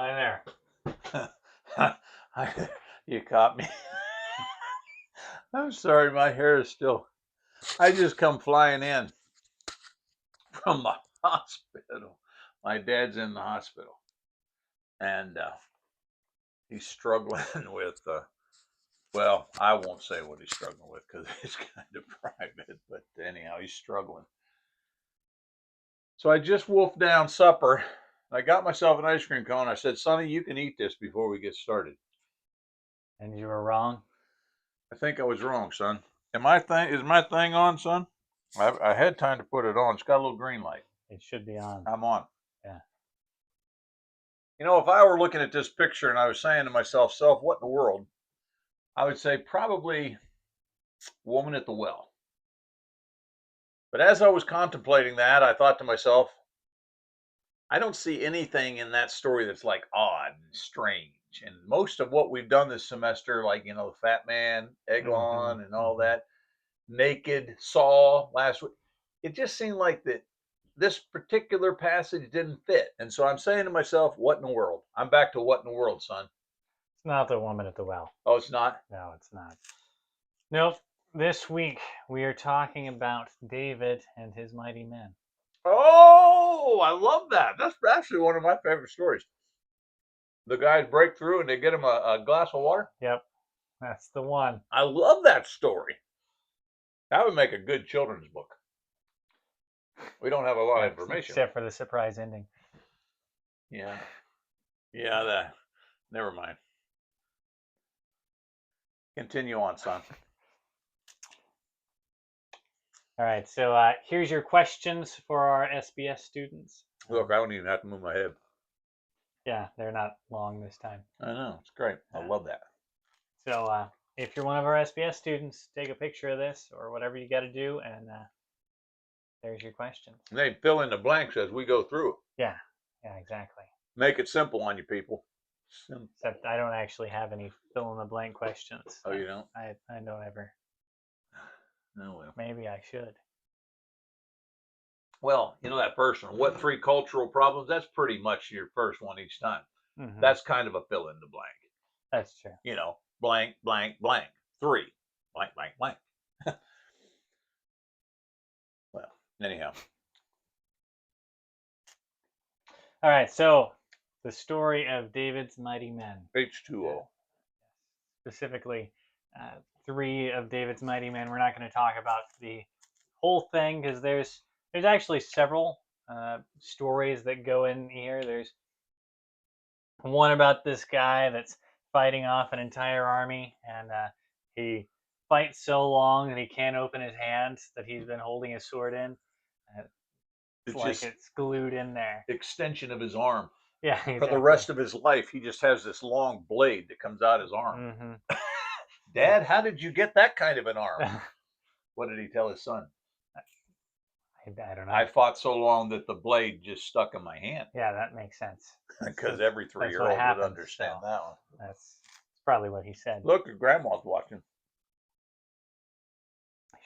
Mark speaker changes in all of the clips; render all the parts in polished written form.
Speaker 1: Hi
Speaker 2: I, you caught me. I'm sorry, my hair is still. I just come flying in from the hospital. My dad's in the hospital, and he's struggling with. Well, I won't say what he's struggling with because it's kind of private. But anyhow, he's struggling. So I just wolfed down supper. I got myself an ice cream cone. I said, "Sonny, you can eat this before we get started."
Speaker 1: And you were wrong.
Speaker 2: I think I was wrong, son. Is my thing on, son? I had time to put it on. It's got a little green light.
Speaker 1: It should be on.
Speaker 2: I'm on.
Speaker 1: Yeah.
Speaker 2: You know, if I were looking at this picture and I was saying to myself, "Self, what in the world?" I would say probably woman at the well. But as I was contemplating that, I thought to myself, I don't see anything in that story that's like odd and strange. And most of what we've done this semester, like, the Fat Man,
Speaker 1: Mm-hmm.
Speaker 2: Eglon, and all
Speaker 1: Mm-hmm.
Speaker 2: that, Naked, Saw last week, it just seemed like that this particular passage didn't fit. And so I'm saying to myself, what in the world? I'm back to what in the world, son.
Speaker 1: It's not the woman at the well.
Speaker 2: Oh, it's not?
Speaker 1: No, it's not. Nope. This week we are talking about David and his mighty men.
Speaker 2: Oh, I love that. That's actually one of my favorite stories. The guys break through and they get him a glass of water.
Speaker 1: Yep, that's the one.
Speaker 2: I love that story. That would make a good children's book. We don't have a lot of information.
Speaker 1: Except for the surprise ending.
Speaker 2: Yeah. Yeah, that. Never mind. Continue on, son.
Speaker 1: All right, so here's your questions for our SBS students.
Speaker 2: Look, I don't even have to move my head.
Speaker 1: Yeah, they're not long this time.
Speaker 2: I know. It's great. I love that.
Speaker 1: So if you're one of our SBS students, take a picture of this or whatever you got to do, and there's your questions.
Speaker 2: And they fill in the blanks as we go through.
Speaker 1: Yeah, exactly.
Speaker 2: Make it simple on you people. Simple.
Speaker 1: Except I don't actually have any fill in the blank questions.
Speaker 2: Oh, you don't?
Speaker 1: I don't ever.
Speaker 2: Oh, well.
Speaker 1: Maybe I should.
Speaker 2: Well, that first one, what three cultural problems? That's pretty much your first one each time.
Speaker 1: Mm-hmm.
Speaker 2: That's kind of a fill in the blank.
Speaker 1: That's true.
Speaker 2: Blank, blank, blank. Three, blank, blank, blank. Well, anyhow.
Speaker 1: All right, so the story of David's mighty men.
Speaker 2: H2O.
Speaker 1: Specifically, three of David's mighty men. We're not going to talk about the whole thing because there's actually several stories that go in here. There's one about this guy that's fighting off an entire army, and he fights so long that he can't open his hands that he's been holding his sword in. It's like it's glued in there.
Speaker 2: Extension of his arm.
Speaker 1: Yeah, exactly.
Speaker 2: For the rest of his life, he just has this long blade that comes out his arm.
Speaker 1: Mm-hmm.
Speaker 2: Dad, how did you get that kind of an arm? What did he tell his son?
Speaker 1: I don't know.
Speaker 2: I fought so long that the blade just stuck in my hand.
Speaker 1: Yeah, that makes sense.
Speaker 2: Because every 3-year-old would understand that one.
Speaker 1: That's probably what he said.
Speaker 2: Look, Grandma's watching.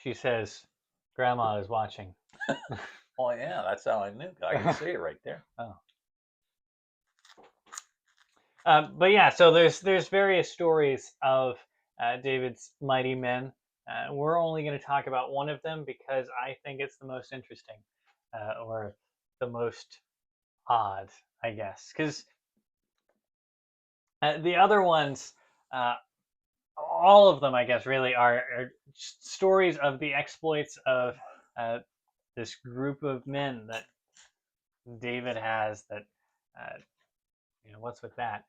Speaker 1: She says, Grandma is watching.
Speaker 2: Oh, yeah, that's how I knew. I can see it right there.
Speaker 1: Oh. But yeah, so there's various stories of David's mighty men. We're only going to talk about one of them because I think it's the most interesting, or the most odd, I guess. Because the other ones, all of them, I guess, really are stories of the exploits of this group of men that David has. That what's with that?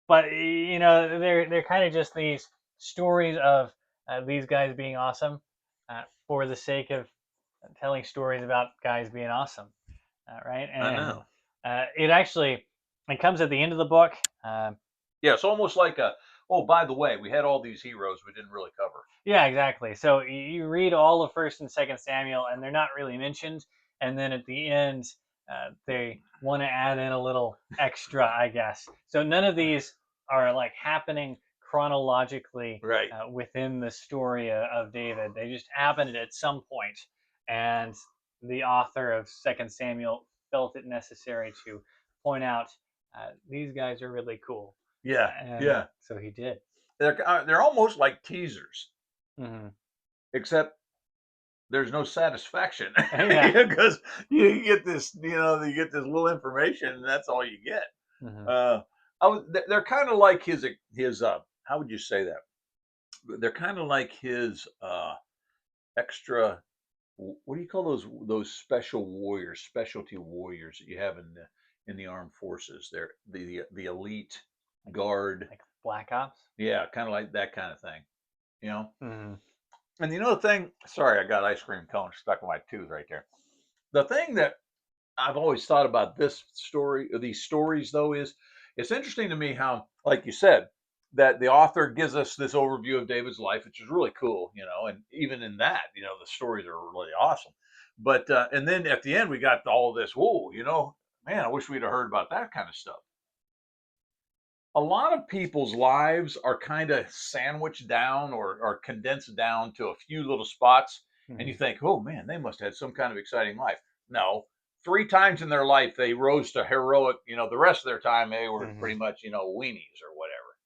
Speaker 1: But they're kind of just these stories of these guys being awesome for the sake of telling stories about guys being awesome, right? And
Speaker 2: I know.
Speaker 1: It comes at the end of the book.
Speaker 2: Yeah, it's almost like by the way, we had all these heroes we didn't really cover.
Speaker 1: Yeah, exactly. So you read all of 1st and 2nd Samuel, and they're not really mentioned. And then at the end, they want to add in a little extra, I guess. So none of these are like happening chronologically within the story of David. They just happened at some point, and the author of 2nd Samuel felt it necessary to point out these guys are really cool,
Speaker 2: Yeah,
Speaker 1: and
Speaker 2: yeah.
Speaker 1: so he did.
Speaker 2: They're almost like teasers,
Speaker 1: Hmm.
Speaker 2: except there's no satisfaction
Speaker 1: Yeah.
Speaker 2: because you get this, you get this little information, and that's all you get.
Speaker 1: Hmm.
Speaker 2: Uh, they're kind of like his. How would you say that? They're kind of like his extra. What do you call those special warriors, specialty warriors that you have in the armed forces? They're the elite
Speaker 1: Like
Speaker 2: guard.
Speaker 1: like Black Ops.
Speaker 2: Yeah, kind of like that kind of thing. You know.
Speaker 1: Hmm.
Speaker 2: And the thing. Sorry, I got ice cream cone stuck in my tooth right there. The thing that I've always thought about this story, these stories, though, is it's interesting to me how, like you said, that the author gives us this overview of David's life, which is really cool, and even in that, the stories are really awesome. But and then at the end, we got all this. Whoa, man, I wish we'd have heard about that kind of stuff. A lot of people's lives are kind of sandwiched down or condensed down to a few little spots, and you
Speaker 1: Hmm.
Speaker 2: think, oh man, they must have had some kind of exciting life. No, three times in their life they rose to heroic. The rest of their time they were
Speaker 1: Hmm.
Speaker 2: pretty much weenies or whatever.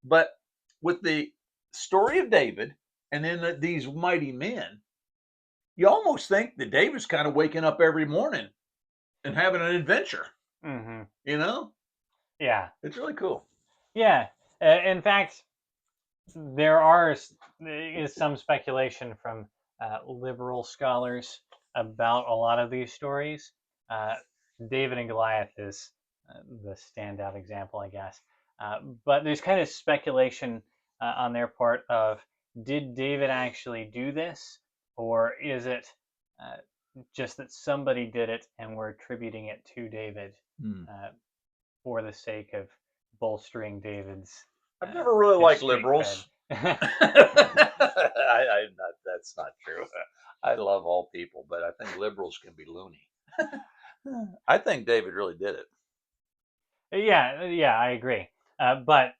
Speaker 2: But with the story of David and then these mighty men, you almost think that David's kind of waking up every morning and having an adventure.
Speaker 1: Hmm.
Speaker 2: You know,
Speaker 1: Yeah.
Speaker 2: it's really cool.
Speaker 1: Yeah. In fact, there is some speculation from liberal scholars about a lot of these stories. Uh, David and Goliath is the standout example, I guess. But there's kind of speculation on their part of, did David actually do this, or is it uh, just that somebody did it and we're attributing it to David
Speaker 2: Hmm.
Speaker 1: uh, for the sake of bolstering David's
Speaker 2: I've never really
Speaker 1: his
Speaker 2: liked
Speaker 1: street cred.
Speaker 2: liberals. That's not true. I love all people, but I think liberals can be loony. I think David really did it.
Speaker 1: Yeah, yeah, I agree. But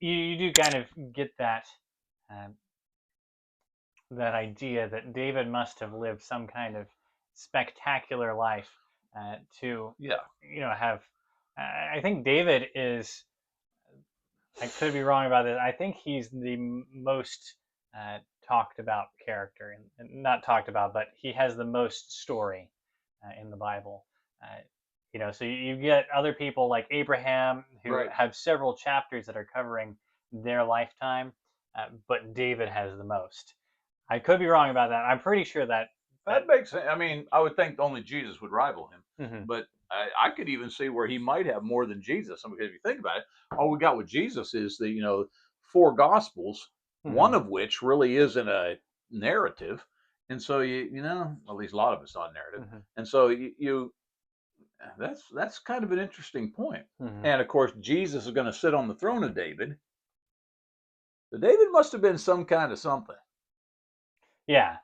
Speaker 1: you do kind of get um, that idea that David must have lived some kind of spectacular life to,
Speaker 2: Yeah.
Speaker 1: have. I think David is. I could be wrong about this. I think he's the most uh, talked about character, and not talked about, but he has the most story in the Bible. Uh, so you get other people like Abraham who
Speaker 2: Right.
Speaker 1: have several chapters that are covering their lifetime, but David has the most. I could be wrong about that. I'm pretty sure that.
Speaker 2: That makes sense. I mean, I would think only Jesus would rival him,
Speaker 1: Mhm.
Speaker 2: but I could even see where he might have more than Jesus. I mean, if you think about it, all we got with Jesus is the four Gospels, one
Speaker 1: Mhm.
Speaker 2: of which really isn't a narrative, and so at least a lot of it's not narrative,
Speaker 1: Mhm.
Speaker 2: and so that's kind of an interesting point.
Speaker 1: Mhm.
Speaker 2: And of course, Jesus is going to sit on the throne of David. So David must have been some kind of something.
Speaker 1: Yeah.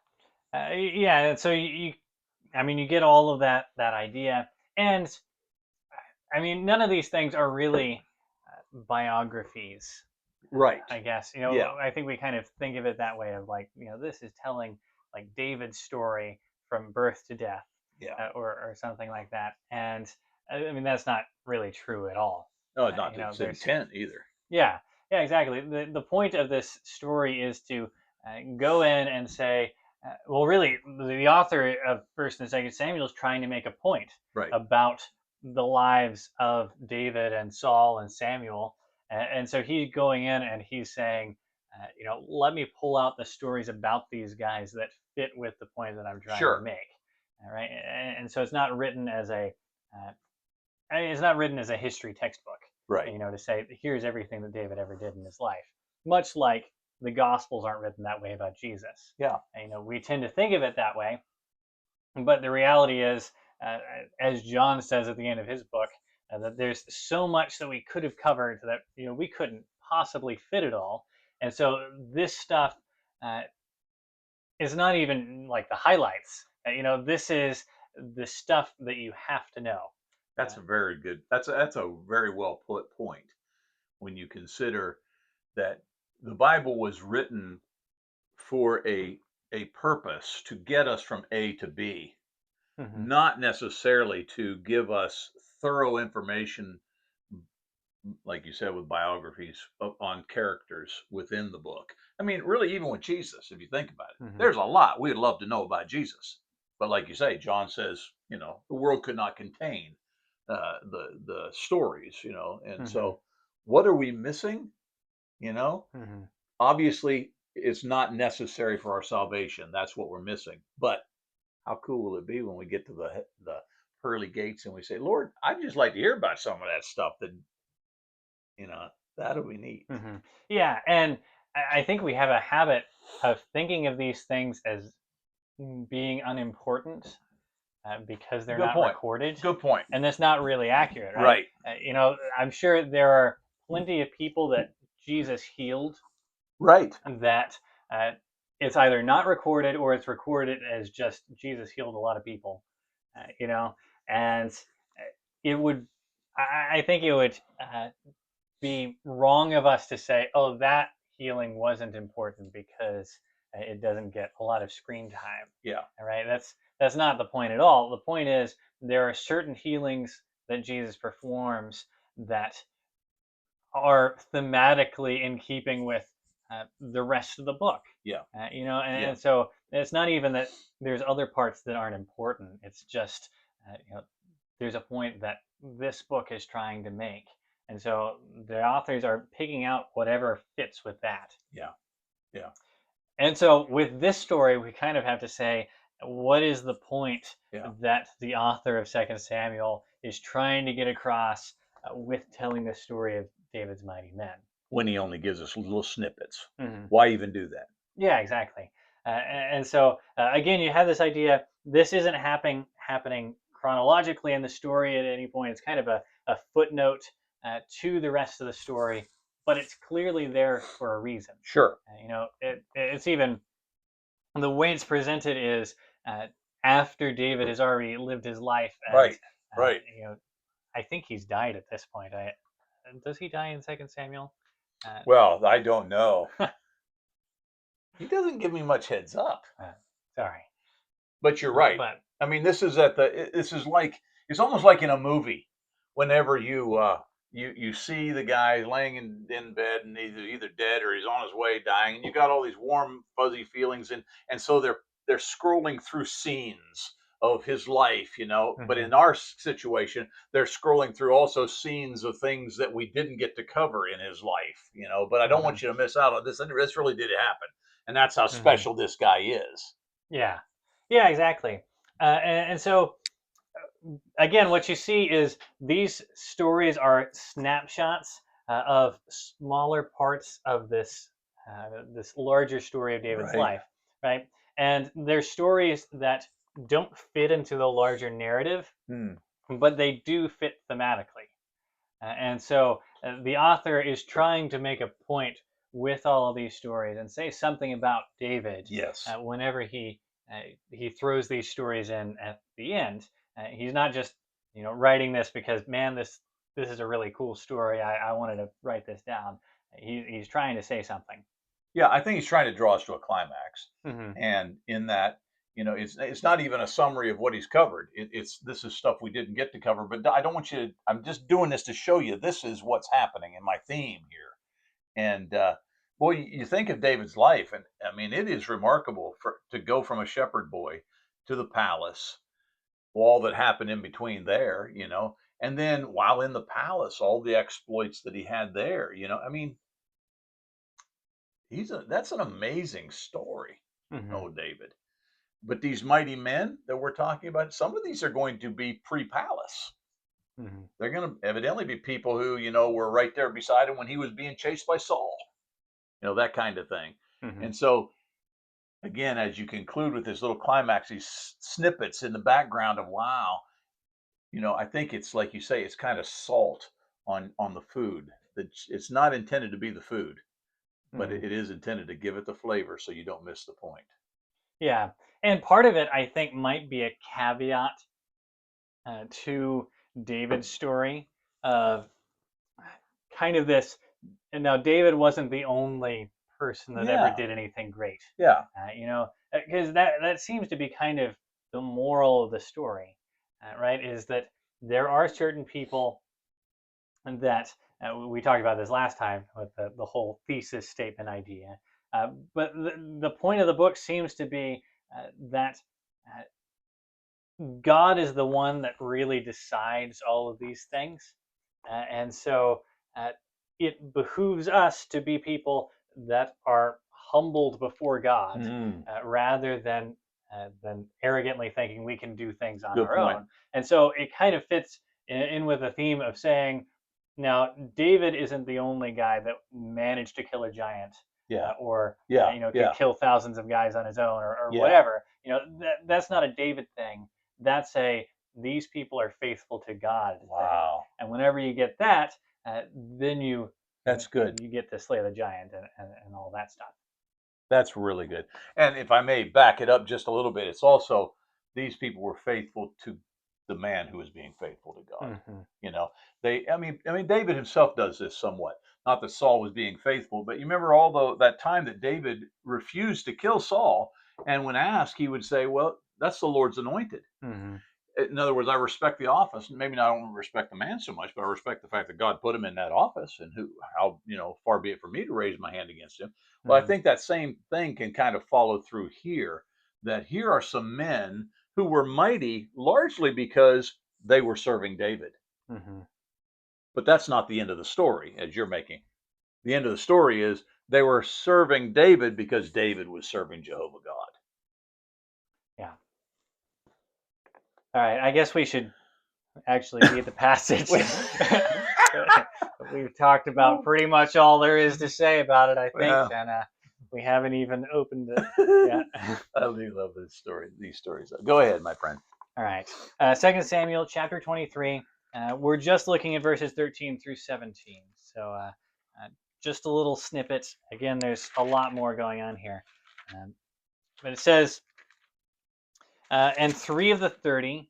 Speaker 1: Yeah. And so I mean, you get all of that idea, and I mean, none of these things are really biographies,
Speaker 2: Right.
Speaker 1: I guess.
Speaker 2: Yeah.
Speaker 1: I think we kind of think of it that way of like, this is telling like David's story from birth to death,
Speaker 2: Yeah.
Speaker 1: or something like that. And I mean, that's not really true at all.
Speaker 2: No, it's not its
Speaker 1: There's,
Speaker 2: intent either.
Speaker 1: yeah, yeah, exactly. The point of this story is to go in and say, well, really, the author of First and Second Samuel is trying to make a point
Speaker 2: Right.
Speaker 1: about the lives of David and Saul and Samuel, and so he's going in and he's saying, let me pull out the stories about these guys that fit with the point that I'm trying to
Speaker 2: Sure.
Speaker 1: make. All right, and so uh, it's not written as a history textbook,
Speaker 2: Right.
Speaker 1: to say here's everything that David ever did in his life. Much like the Gospels aren't written that way about Jesus.
Speaker 2: Yeah.
Speaker 1: And, we tend to think of it that way, but the reality is, uh, as John says at the end of his book, that there's so much that we could have covered that we couldn't possibly fit it all, and so this stuff uh, is not even like the highlights. This is the stuff that you have to know.
Speaker 2: That's a very good. That's a very well put point when you consider that the Bible was written for a purpose to get us from A to B,
Speaker 1: Hmm.
Speaker 2: not necessarily to give us thorough information, like you said, with biographies on characters within the book. I mean, really, even with Jesus, if you think about it,
Speaker 1: Hmm.
Speaker 2: there's a lot we'd love to know about Jesus. But like you say, John says, the world could not contain the stories, and
Speaker 1: Hmm.
Speaker 2: so what are we missing? You know,
Speaker 1: Hmm.
Speaker 2: obviously, it's not necessary for our salvation. That's what we're missing. But how cool will it be when we get to the pearly gates and we say, Lord, I'd just like to hear about some of that stuff that you know, that'll be neat.
Speaker 1: Hmm. Yeah, and I think we have a habit of thinking of these things as being unimportant because they're
Speaker 2: Good
Speaker 1: not
Speaker 2: point.
Speaker 1: recorded,
Speaker 2: Good point.
Speaker 1: and that's not really accurate, right?
Speaker 2: Right.
Speaker 1: I'm sure there are plenty of people that Jesus healed
Speaker 2: Right.
Speaker 1: that uh, it's either not recorded or it's recorded as just Jesus healed a lot of people, and it would, I think it would be wrong of us to say, oh, that healing wasn't important because it doesn't get a lot of screen time.
Speaker 2: Yeah.
Speaker 1: All right, that's not the point at all. The point is there are certain healings that Jesus performs that are thematically in keeping with the rest of the book.
Speaker 2: Yeah.
Speaker 1: And
Speaker 2: Yeah.
Speaker 1: so it's not even that there's other parts that aren't important. It's just there's a point that this book is trying to make, and so the authors are picking out whatever fits with that.
Speaker 2: Yeah. Yeah.
Speaker 1: And so with this story, we kind of have to say, what is the point
Speaker 2: Yeah.
Speaker 1: that the author of Second Samuel is trying to get across with telling the story of David's mighty men?
Speaker 2: When he only gives us little snippets.
Speaker 1: Hmm.
Speaker 2: Why even do that?
Speaker 1: Yeah, exactly. And so again, you have this idea. This isn't happening chronologically in the story at any point. It's kind of a footnote to the rest of the story, but it's clearly there for a reason.
Speaker 2: Sure.
Speaker 1: It's even the way it's presented is uh, after David has already lived his life, and
Speaker 2: Right. Right.
Speaker 1: I think he's died at this point. Does he die in Second Samuel? Uh,
Speaker 2: Well, I don't know. He doesn't give me much heads up.
Speaker 1: Sorry,
Speaker 2: But you're right.
Speaker 1: but
Speaker 2: I mean, this is like it's almost like in a movie. Whenever you see the guy laying in bed and either dead or he's on his way dying, and you got all these warm fuzzy feelings, and so they're scrolling through scenes of his life, But
Speaker 1: mhm,
Speaker 2: in our situation, they're scrolling through also scenes of things that we didn't get to cover in his life, But I don't
Speaker 1: mhm,
Speaker 2: want you to miss out on this. This really did happen, and that's how
Speaker 1: mhm.
Speaker 2: special this guy is.
Speaker 1: Yeah, yeah, exactly. And so again, what you see is these stories are snapshots of smaller parts of this larger story of David's
Speaker 2: Right.
Speaker 1: life, right? And they're stories that don't fit into the larger narrative,
Speaker 2: Hmm.
Speaker 1: but they do fit thematically. And so the author is trying to make a point with all of these stories and say something about David
Speaker 2: Yes.
Speaker 1: whenever he throws these stories in at the end. He's not just writing this because man this is a really cool story. I wanted to write this down. He's trying to say something.
Speaker 2: Yeah, I think he's trying to draw us to a climax,
Speaker 1: Hmm.
Speaker 2: and in that, it's not even a summary of what he's covered. It's this is stuff we didn't get to cover, but I don't want you to. I'm just doing this to show you this is what's happening in my theme here. And boy, you think of David's life, and I mean, it is remarkable to go from a shepherd boy to the palace, all that happened in between there, and then while in the palace, all the exploits that he had there. I mean, that's an amazing story.
Speaker 1: Hmm.
Speaker 2: Oh, David. But these mighty men that we're talking about, some of these are going to be pre-palace.
Speaker 1: Hmm.
Speaker 2: They're going to evidently be people who, were right there beside him when he was being chased by Saul, that kind of thing.
Speaker 1: Hmm.
Speaker 2: And so, again, as you conclude with this little climax, these snippets in the background of wow, I think it's like you say, it's kind of salt on the food. That it's not intended to be the food, but
Speaker 1: Hmm.
Speaker 2: it is intended to give it the flavor so you don't miss the point.
Speaker 1: Yeah, and part of it I think might be a caveat to David's story of kind of this. And now David wasn't the only person that ever
Speaker 2: Yeah,
Speaker 1: did anything great,
Speaker 2: yeah,
Speaker 1: because that seems to be kind of the moral of the story, right? Is that there are certain people that we talked about this last time with the whole thesis statement idea. But the point of the book seems to be that God is the one that really decides all of these things. And so uh, it behooves us to be people that are humbled before God rather than arrogantly thinking we can do things on
Speaker 2: Good
Speaker 1: our
Speaker 2: point.
Speaker 1: own. And so it kind of fits in with the theme of saying, now David isn't the only guy that managed to kill a giant,
Speaker 2: Yeah.
Speaker 1: or
Speaker 2: Yeah.
Speaker 1: could kill thousands of guys on his own, or
Speaker 2: Yeah.
Speaker 1: whatever. That's not a David thing. That's a these people are faithful to God thing.
Speaker 2: Wow.
Speaker 1: And whenever you get that, then
Speaker 2: That's good.
Speaker 1: you get to slay the giant and all that stuff.
Speaker 2: That's really good. And if I may back it up just a little bit, it's also these people were faithful to the man who was being faithful to God.
Speaker 1: Mm-hmm.
Speaker 2: You know, I mean, David himself does this somewhat. Not that Saul was being faithful, but you remember all that time that David refused to kill Saul, and when asked, he would say, "Well, that's the Lord's anointed."
Speaker 1: Mm-hmm.
Speaker 2: In other words, I respect the office. Maybe not, I don't respect the man so much, but I respect the fact that God put him in that office, and how far be it for me to raise my hand against him. Well, I
Speaker 1: Mm-hmm.
Speaker 2: think that same thing can kind of follow through here. That here are some men who were mighty largely because they were serving David.
Speaker 1: Mm-hmm.
Speaker 2: But that's not the end of the story, as you're making. The end of the story is they were serving David because David was serving Jehovah God.
Speaker 1: Yeah. All right. I guess we should actually read the passage. We've talked about pretty much all there is to say about it, I think,
Speaker 2: Well,
Speaker 1: and we haven't even opened it yet.
Speaker 2: I do love this story. These stories. Go ahead, my friend.
Speaker 1: All right. 2 Samuel chapter 23. We're just looking at verses 13 through 17. So just a little snippet. Again, there's a lot more going on here. But it says, and 3 of the 30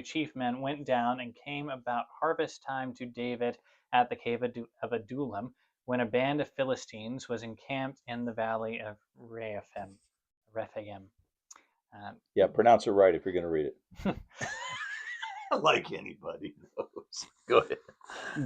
Speaker 1: chief men went down and came about harvest time to David at the cave of Adullam, when a band of Philistines was encamped in the valley of Rephaim.
Speaker 2: Yeah, pronounce it right if you're going to read it. Like anybody knows. Go ahead.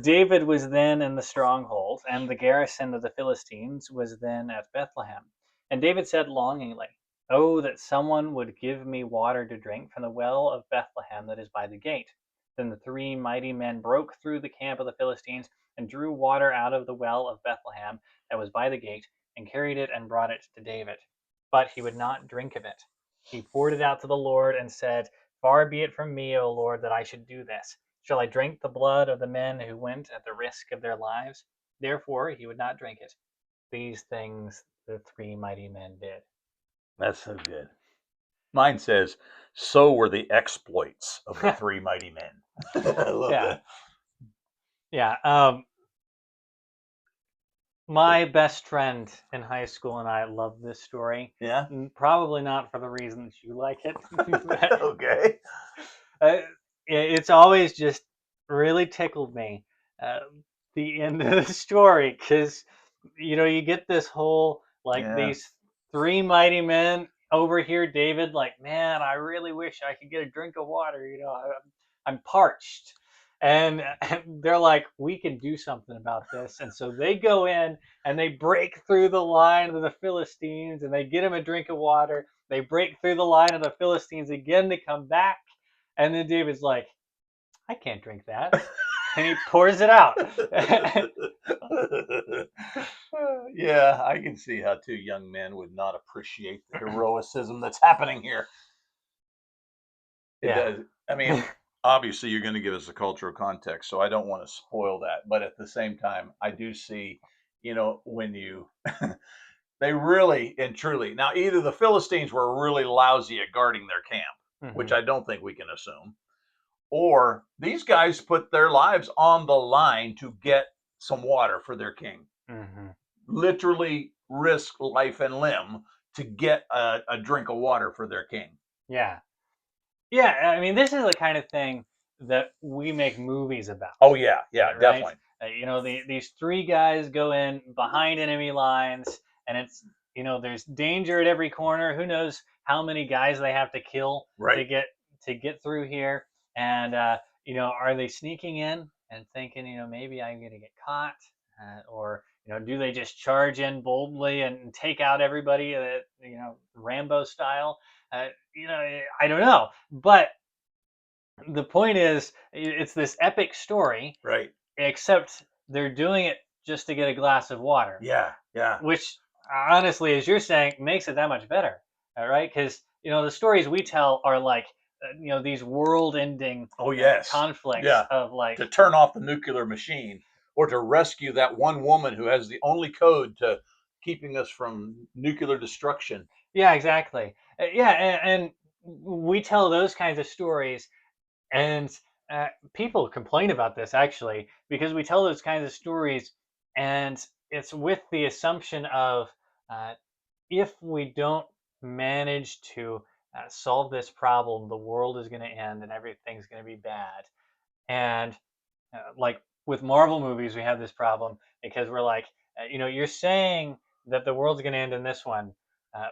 Speaker 1: David was then in the stronghold, and the garrison of the Philistines was then at Bethlehem. And David said longingly, "Oh, that someone would give me water to drink from the well of Bethlehem that is by the gate." Then the 3 mighty men broke through the camp of the Philistines and drew water out of the well of Bethlehem that was by the gate, and carried it and brought it to David. But he would not drink of it. He poured it out to the Lord and said, "Far be it from me, O Lord, that I should do this. Shall I drink the blood of the men who went at the risk of their lives?" Therefore he would not drink it. These things the 3 mighty men did.
Speaker 2: That's so good. Mine says, "So were the exploits of the 3 mighty men." I love
Speaker 1: Yeah.
Speaker 2: that.
Speaker 1: Yeah. My best friend in high school and I love this story.
Speaker 2: Yeah.
Speaker 1: Probably not for the reason that you like it.
Speaker 2: Okay.
Speaker 1: It's always just really tickled me, uh, the end of the story, because you get this whole, like,
Speaker 2: Yeah.
Speaker 1: these 3 mighty men over here. David, like, man, I really wish I could get a drink of water. I'm parched. And they're like, we can do something about this. And so they go in and they break through the line of the Philistines and they get him a drink of water. They break through the line of the Philistines again to come back. And then David's like, I can't drink that. And he pours it out.
Speaker 2: Yeah, I can see how 2 young men would not appreciate the heroicism that's happening here. It
Speaker 1: Yeah.
Speaker 2: does. I mean, obviously, you're going to give us a cultural context, so I don't want to spoil that. But at the same time, I do see, when you, they really and truly, now either the Philistines were really lousy at guarding their camp, which
Speaker 1: Mm-hmm.
Speaker 2: I don't think we can assume, or these guys put their lives on the line to get some water for their king,
Speaker 1: Mm-hmm.
Speaker 2: literally risk life and limb to get a drink of water for their king.
Speaker 1: Yeah. Yeah. I mean, this is the kind of thing that we make movies about.
Speaker 2: Oh, yeah. Yeah,
Speaker 1: Right?
Speaker 2: definitely.
Speaker 1: These 3 guys go in behind enemy lines, and it's, there's danger at every corner. Who knows how many guys they have to kill
Speaker 2: Right.
Speaker 1: to get through here. And are they sneaking in and thinking, maybe I'm going to get caught, or do they just charge in boldly and take out everybody, Rambo style? I don't know, but the point is, it's this epic story,
Speaker 2: Right.
Speaker 1: except they're doing it just to get a glass of water,
Speaker 2: Yeah. Yeah.
Speaker 1: which honestly, as you're saying, makes it that much better. All right, because the stories we tell are like these world-ending
Speaker 2: Oh, yes.
Speaker 1: conflicts
Speaker 2: Yeah.
Speaker 1: of like,
Speaker 2: To turn off the nuclear machine or to rescue that one woman who has the only code to keeping us from nuclear destruction.
Speaker 1: yeah, exactly, yeah, and we tell those kinds of stories, and people complain about this actually because we tell those kinds of stories, and it's with the assumption of uh, if we don't manage to solve this problem, the world is going to end and everything's going to be bad. And like with Marvel movies, we have this problem because we're like, you're saying that the world's going to end in this one, uh,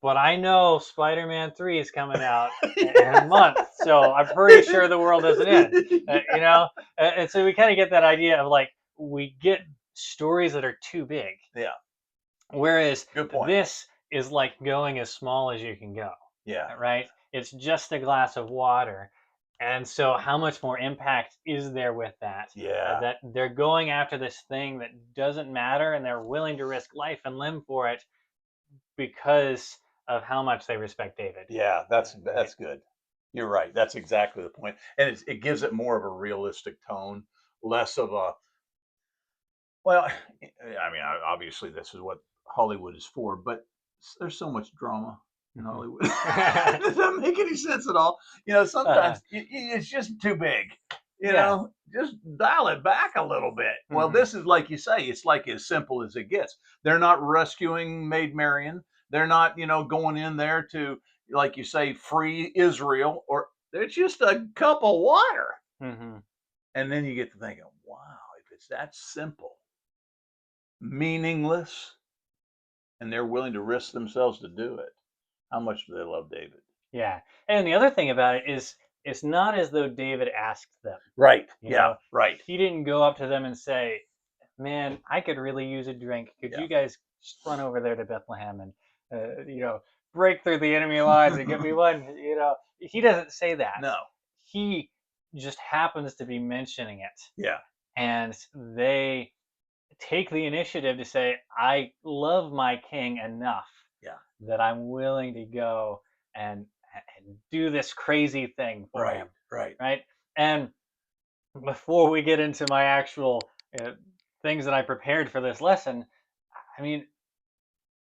Speaker 1: but I know Spider-Man 3 is coming out in a month, so I'm pretty sure the world doesn't end. And so we kind of get that idea of like we get stories that are too big,
Speaker 2: Yeah.
Speaker 1: whereas
Speaker 2: Good point.
Speaker 1: this is like going as small as you can go,
Speaker 2: Yeah.
Speaker 1: right? It's just a glass of water. And so, how much more impact is there with that?
Speaker 2: Yeah.
Speaker 1: That they're going after this thing that doesn't matter and they're willing to risk life and limb for it because of how much they respect David.
Speaker 2: Yeah.
Speaker 1: Right?
Speaker 2: That's good. You're right. That's exactly the point. And it gives it more of a realistic tone, less of a, well, I mean, obviously this is what Hollywood is for, but there's so much drama in Hollywood. It doesn't make any sense at all. Sometimes it's just too big.
Speaker 1: Yeah.
Speaker 2: Just dial it back a little bit. Well,
Speaker 1: Mhm.
Speaker 2: this is like you say, it's like as simple as it gets. They're not rescuing Maid Marian. They're not, going in there to, like you say, free Israel, or they're just a cup of water.
Speaker 1: Mhm.
Speaker 2: And then you get to thinking, wow, if it's that simple, meaningless, and they're willing to risk themselves to do it. How much do they love David?
Speaker 1: Yeah. And the other thing about it is it's not as though David asked them.
Speaker 2: Right.
Speaker 1: You
Speaker 2: Yeah.
Speaker 1: know,
Speaker 2: Right.
Speaker 1: he didn't go up to them and say, "Man, I could really use a drink. Could
Speaker 2: Yeah.
Speaker 1: you guys just run over there to Bethlehem and break through the enemy lines and get me one?" He doesn't say that.
Speaker 2: No.
Speaker 1: He just happens to be mentioning it,
Speaker 2: Yeah.
Speaker 1: and they take the initiative to say, "I love my king enough
Speaker 2: Yeah.
Speaker 1: that I'm willing to go and do this crazy thing for
Speaker 2: Right.
Speaker 1: him,"
Speaker 2: Right.
Speaker 1: right? And before we get into my actual things that I prepared for this lesson, I mean,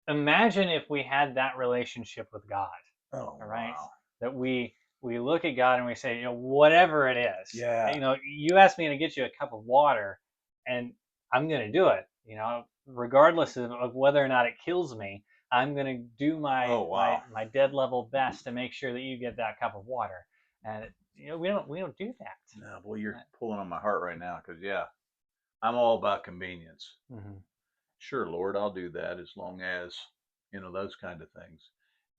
Speaker 1: imagine if we had that relationship with God,
Speaker 2: Oh
Speaker 1: all right?
Speaker 2: wow.
Speaker 1: That we look at God and we say, whatever it is,
Speaker 2: Yeah.
Speaker 1: you ask me to get you a cup of water, and I'm going to do it. Regardless of whether or not it kills me, I'm going to do my
Speaker 2: Oh
Speaker 1: my
Speaker 2: wow.
Speaker 1: my dead level best to make sure that you get that cup of water. And we don't do that.
Speaker 2: No, boy, you're pulling on my heart right now because yeah, I'm all about convenience.
Speaker 1: Mm-hmm.
Speaker 2: Sure, Lord, I'll do that as long as those kind of things.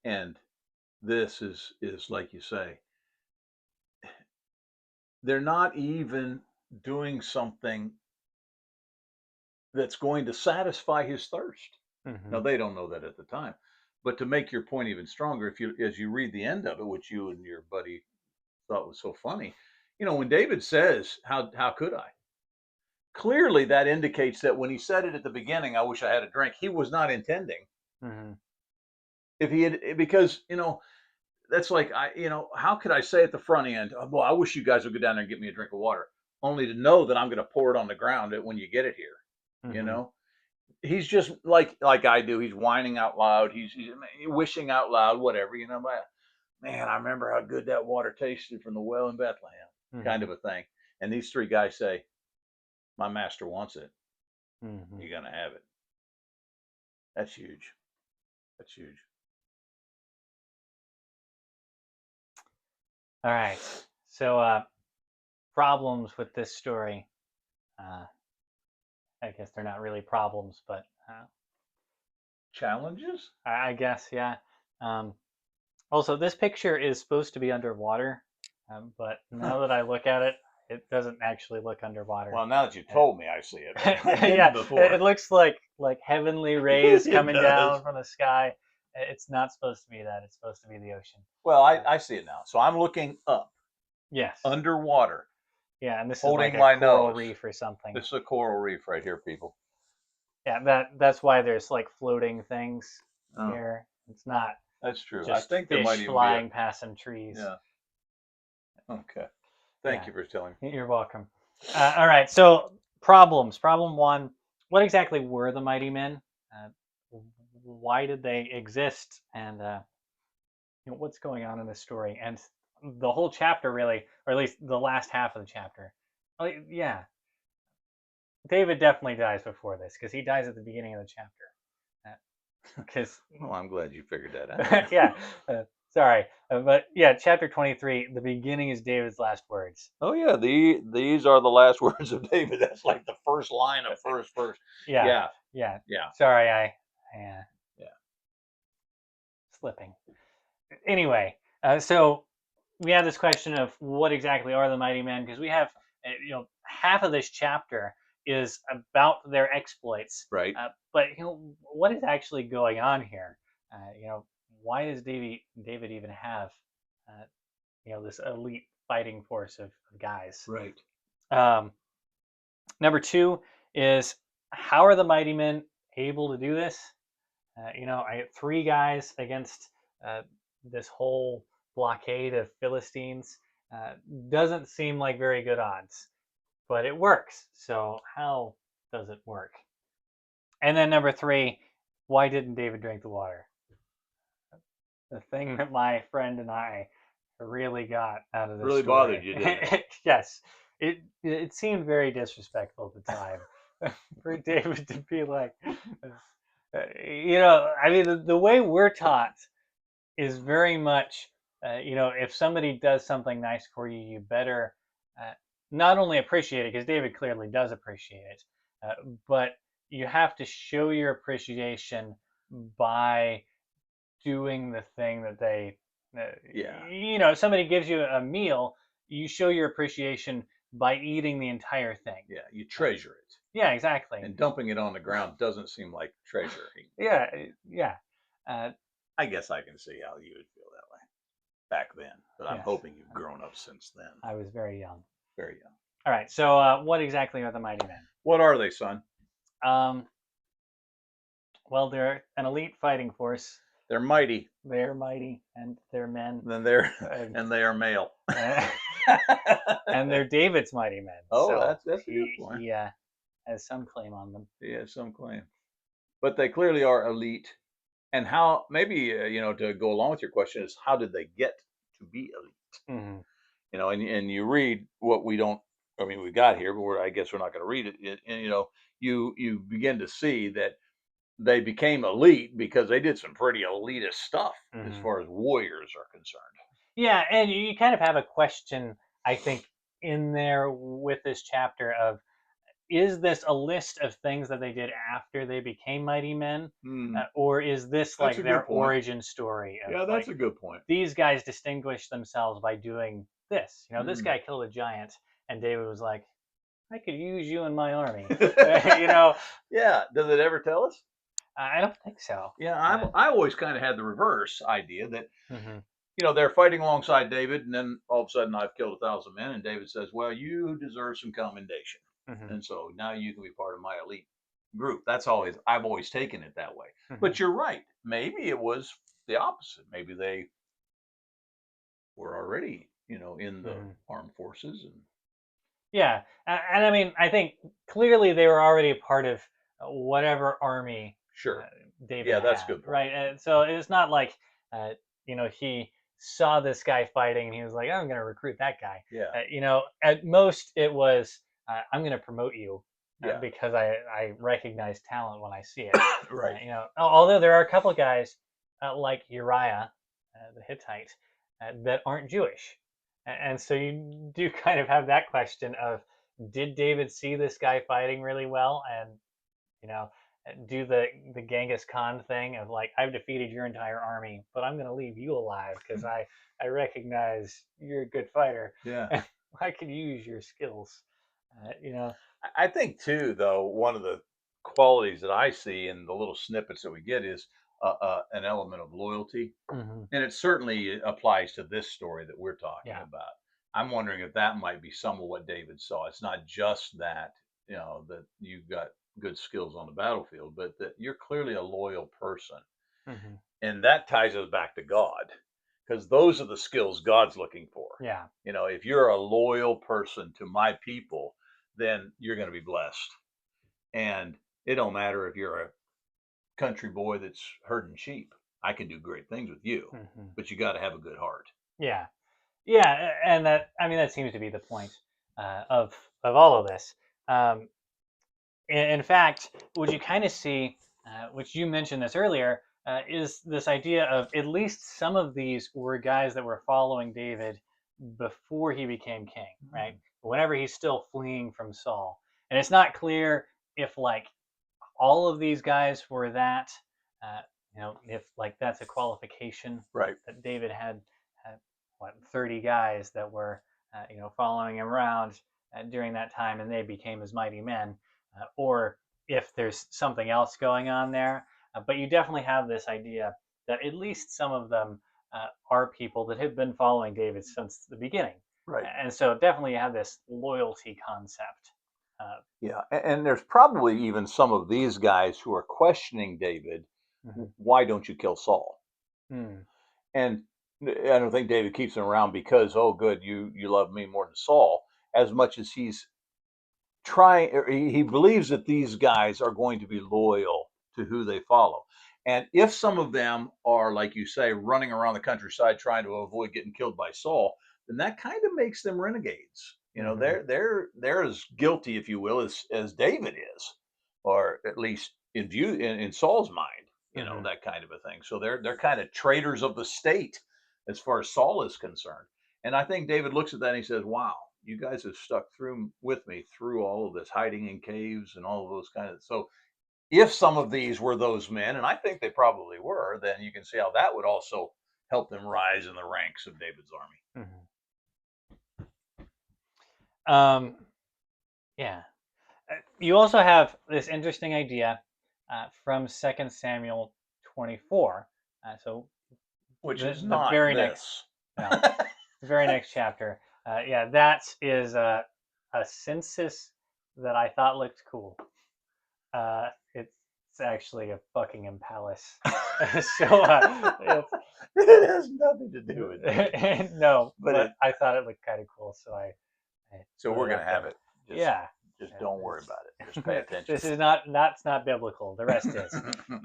Speaker 2: And this is like you say, they're not even doing something that's going to satisfy his thirst.
Speaker 1: Mm-hmm.
Speaker 2: Now they don't know that at the time, but to make your point even stronger, if you as you read the end of it, which you and your buddy thought was so funny, when David says, "How could I?" Clearly, that indicates that when he said it at the beginning, "I wish I had a drink," he was not intending.
Speaker 1: Mm-hmm.
Speaker 2: If he had, because that's like how could I say at the front end, "Well, I wish you guys would go down there and get me a drink of water," only to know that I'm going to pour it on the ground when you get it here. You
Speaker 1: Mm-hmm.
Speaker 2: know, he's just like I do. He's whining out loud. He's wishing out loud, whatever. But man, I remember how good that water tasted from the well in Bethlehem, kind
Speaker 1: Mm-hmm.
Speaker 2: of a thing. And these three guys say, "My master wants it.
Speaker 1: Mm-hmm.
Speaker 2: You're gonna have it." That's huge. That's huge.
Speaker 1: All right. So problems with this story. Uh, I guess they're not really problems, but
Speaker 2: Challenges?
Speaker 1: I guess, yeah. Um, Also, this picture is supposed to be underwater, But now that I look at it, it doesn't actually look underwater.
Speaker 2: Well, now that you told me, I see it. I
Speaker 1: Yeah,
Speaker 2: didn't before.
Speaker 1: it looks like heavenly rays
Speaker 2: It
Speaker 1: coming
Speaker 2: does.
Speaker 1: down from the sky. It's not supposed to be that. It's supposed to be the ocean.
Speaker 2: Well, I see it now. So I'm looking up,
Speaker 1: Yes.
Speaker 2: underwater,
Speaker 1: Yeah, and this is like
Speaker 2: holding
Speaker 1: a
Speaker 2: my
Speaker 1: coral
Speaker 2: nose.
Speaker 1: reef or something.
Speaker 2: This is a coral reef right here, people.
Speaker 1: Yeah, that's why there's like floating things
Speaker 2: Oh,
Speaker 1: here. It's not
Speaker 2: that's true. I
Speaker 1: just
Speaker 2: think there might
Speaker 1: fish
Speaker 2: even be a.
Speaker 1: flying past some trees.
Speaker 2: Yeah. Okay.
Speaker 1: Yeah,
Speaker 2: Thank you for telling me.
Speaker 1: you're welcome. All right, so problems. Problem one: what exactly were the Mighty Men? Uh, why did they exist? And what's going on in this story? And the whole chapter, really, or at least the last half of the chapter. Yeah, David definitely dies before this because he dies at the beginning of the chapter. Because
Speaker 2: Well, I'm glad you figured that out.
Speaker 1: yeah, sorry, but yeah, chapter 23. The beginning is David's last words.
Speaker 2: Oh yeah, these are the last words of David. That's like the first line of first verse.
Speaker 1: Yeah,
Speaker 2: Yeah,
Speaker 1: yeah.
Speaker 2: yeah,
Speaker 1: Sorry,
Speaker 2: yeah.
Speaker 1: slipping. Anyway, so we have this question of what exactly are the mighty men, because we have half of this chapter is about their exploits,
Speaker 2: Right.
Speaker 1: but what is actually going on here? Why does David even have this elite fighting force of guys?
Speaker 2: Right.
Speaker 1: Um, Number two is, how are the mighty men able to do this? I had three guys against uh, this whole blockade of Philistines. Uh, doesn't seem like very good odds, but it works. So how does it work? And then number three, why didn't David drink the water? The thing that my friend and I really got out of this
Speaker 2: Really
Speaker 1: story.
Speaker 2: bothered you, didn't it?
Speaker 1: Yes, it seemed very disrespectful at the time for David to be like, I mean, the way we're taught is very much, if somebody does something nice for you, you better uh, not only appreciate it, because David clearly does appreciate it, but you have to show your appreciation by doing the thing that they,
Speaker 2: Yeah.
Speaker 1: somebody gives you a meal, you show your appreciation by eating the entire thing.
Speaker 2: Yeah. You treasure it,
Speaker 1: Yeah, exactly.
Speaker 2: and dumping it on the ground doesn't seem like treasuring.
Speaker 1: Yeah, yeah.
Speaker 2: I guess I can see how you would feel that way back then, but I'm
Speaker 1: Yes.
Speaker 2: hoping you've grown up since then.
Speaker 1: I was very young.
Speaker 2: Very young.
Speaker 1: All right, so what exactly are the Mighty Men?
Speaker 2: What are they, son?
Speaker 1: Well, they're an elite fighting force.
Speaker 2: They're mighty.
Speaker 1: They're mighty, and they're men.
Speaker 2: And they are male.
Speaker 1: And they're David's mighty men.
Speaker 2: Oh,
Speaker 1: so
Speaker 2: that's a good point.
Speaker 1: He has some claim on them.
Speaker 2: He has some claim, but they clearly are elite. And how? Maybe to go along with your question is, how did they get to be elite?
Speaker 1: Mm-hmm.
Speaker 2: And you read what we don't. I mean, we got here, but I guess we're not going to read it. And you begin to see that they became elite because they did some pretty elitist stuff as far as warriors are concerned.
Speaker 1: Yeah, and you kind of have a question, I think, in there with this chapter of, is this a list of things that they did after they became mighty men, or is this like their origin story?
Speaker 2: Yeah, that's a good point.
Speaker 1: These guys distinguished themselves by doing this. This guy killed a giant, and David was like, I could use you in my army.
Speaker 2: Yeah. Does it ever tell us?
Speaker 1: I don't think so.
Speaker 2: Yeah, I always kind of had the reverse idea that they're fighting alongside David, and then all of a sudden I've killed 1,000 men, and David says, "Well, you deserve some commendation, and so now you can be part of my elite group." I've always taken it that way. But you're right. Maybe it was the opposite. Maybe they were already, in the armed forces, and
Speaker 1: yeah, and I mean, I think clearly they were already a part of whatever army.
Speaker 2: Sure.
Speaker 1: David.
Speaker 2: Yeah, that's good.
Speaker 1: Right. So it's not like he saw this guy fighting and he was like, I'm going to recruit that guy.
Speaker 2: Yeah.
Speaker 1: At most it was, I'm going to promote you
Speaker 2: Yeah.
Speaker 1: because I recognize talent when I see it.
Speaker 2: Right.
Speaker 1: Although there are a couple of guys like Uriah, the Hittite, that aren't Jewish. And so you do kind of have that question of, did David see this guy fighting really well? And, do the Genghis Khan thing of like, I've defeated your entire army, but I'm going to leave you alive because I recognize you're a good fighter.
Speaker 2: Yeah.
Speaker 1: And I could use your skills. You know.
Speaker 2: I think too, though, one of the qualities that I see in the little snippets that we get is an element of loyalty,
Speaker 1: Hmm.
Speaker 2: and it certainly applies to this story that we're talking
Speaker 1: Yeah.
Speaker 2: about. I'm wondering if that might be some of what David saw. It's not just that that you've got good skills on the battlefield, but that you're clearly a loyal person,
Speaker 1: Hmm.
Speaker 2: and that ties us back to God, because those are the skills God's looking for.
Speaker 1: Yeah.
Speaker 2: If you're a loyal person to my people, then you're going to be blessed. And it don't matter if you're a country boy that's herding sheep. I can do great things with you,
Speaker 1: Hmm.
Speaker 2: but you got to have a good heart.
Speaker 1: Yeah. Yeah. And that, I mean, that seems to be the point of all of this. Um, in fact, what you kind of see, which you mentioned this earlier, is this idea of at least some of these were guys that were following David before he became king, right? Whenever he's still fleeing from Saul. And it's not clear if like all of these guys were that, uh, if like that's a qualification
Speaker 2: Right.
Speaker 1: that David had what 30 guys that were following him around during that time, and they became his mighty men, or if there's something else going on there. But you definitely have this idea that at least some of them are people that have been following David since the beginning,
Speaker 2: Right.
Speaker 1: and so definitely you have this loyalty concept. Uh,
Speaker 2: Yeah. And there's probably even some of these guys who are questioning David.
Speaker 1: mhm.
Speaker 2: Why don't you kill Saul?
Speaker 1: Hmm.
Speaker 2: And I don't think David keeps him around because, oh, good, you love me more than Saul, as much as he's trying. He believes that these guys are going to be loyal to who they follow. And if some of them are, like you say, running around the countryside trying to avoid getting killed by Saul, then that kind of makes them renegades.
Speaker 1: Hmm.
Speaker 2: They're as guilty, if you will, as David is, or at least in Saul's mind.
Speaker 1: Hmm.
Speaker 2: That kind of a thing. So they're kind of traitors of the state as far as Saul is concerned. And I think David looks at that and he says, "Wow, you guys have stuck through with me through all of this hiding in caves and all of those kind of." So if some of these were those men, and I think they probably were, then you can see how that would also help them rise in the ranks of David's army.
Speaker 1: Hmm. Um, yeah. You also have this interesting idea from Second Samuel 24. So
Speaker 2: Which is
Speaker 1: the
Speaker 2: not
Speaker 1: very next,
Speaker 2: this.
Speaker 1: no, the very next chapter. Yeah, that is a census that I thought looked cool. It's actually a Buckingham Palace. So
Speaker 2: It has nothing to do with it.
Speaker 1: no,
Speaker 2: But
Speaker 1: but I thought it looked kind of cool, so I
Speaker 2: so
Speaker 1: put
Speaker 2: we're
Speaker 1: it
Speaker 2: gonna
Speaker 1: up
Speaker 2: have
Speaker 1: there.
Speaker 2: it. Just
Speaker 1: Yeah,
Speaker 2: just don't worry about it. Just pay
Speaker 1: it's
Speaker 2: attention.
Speaker 1: this is that's not biblical. The rest is.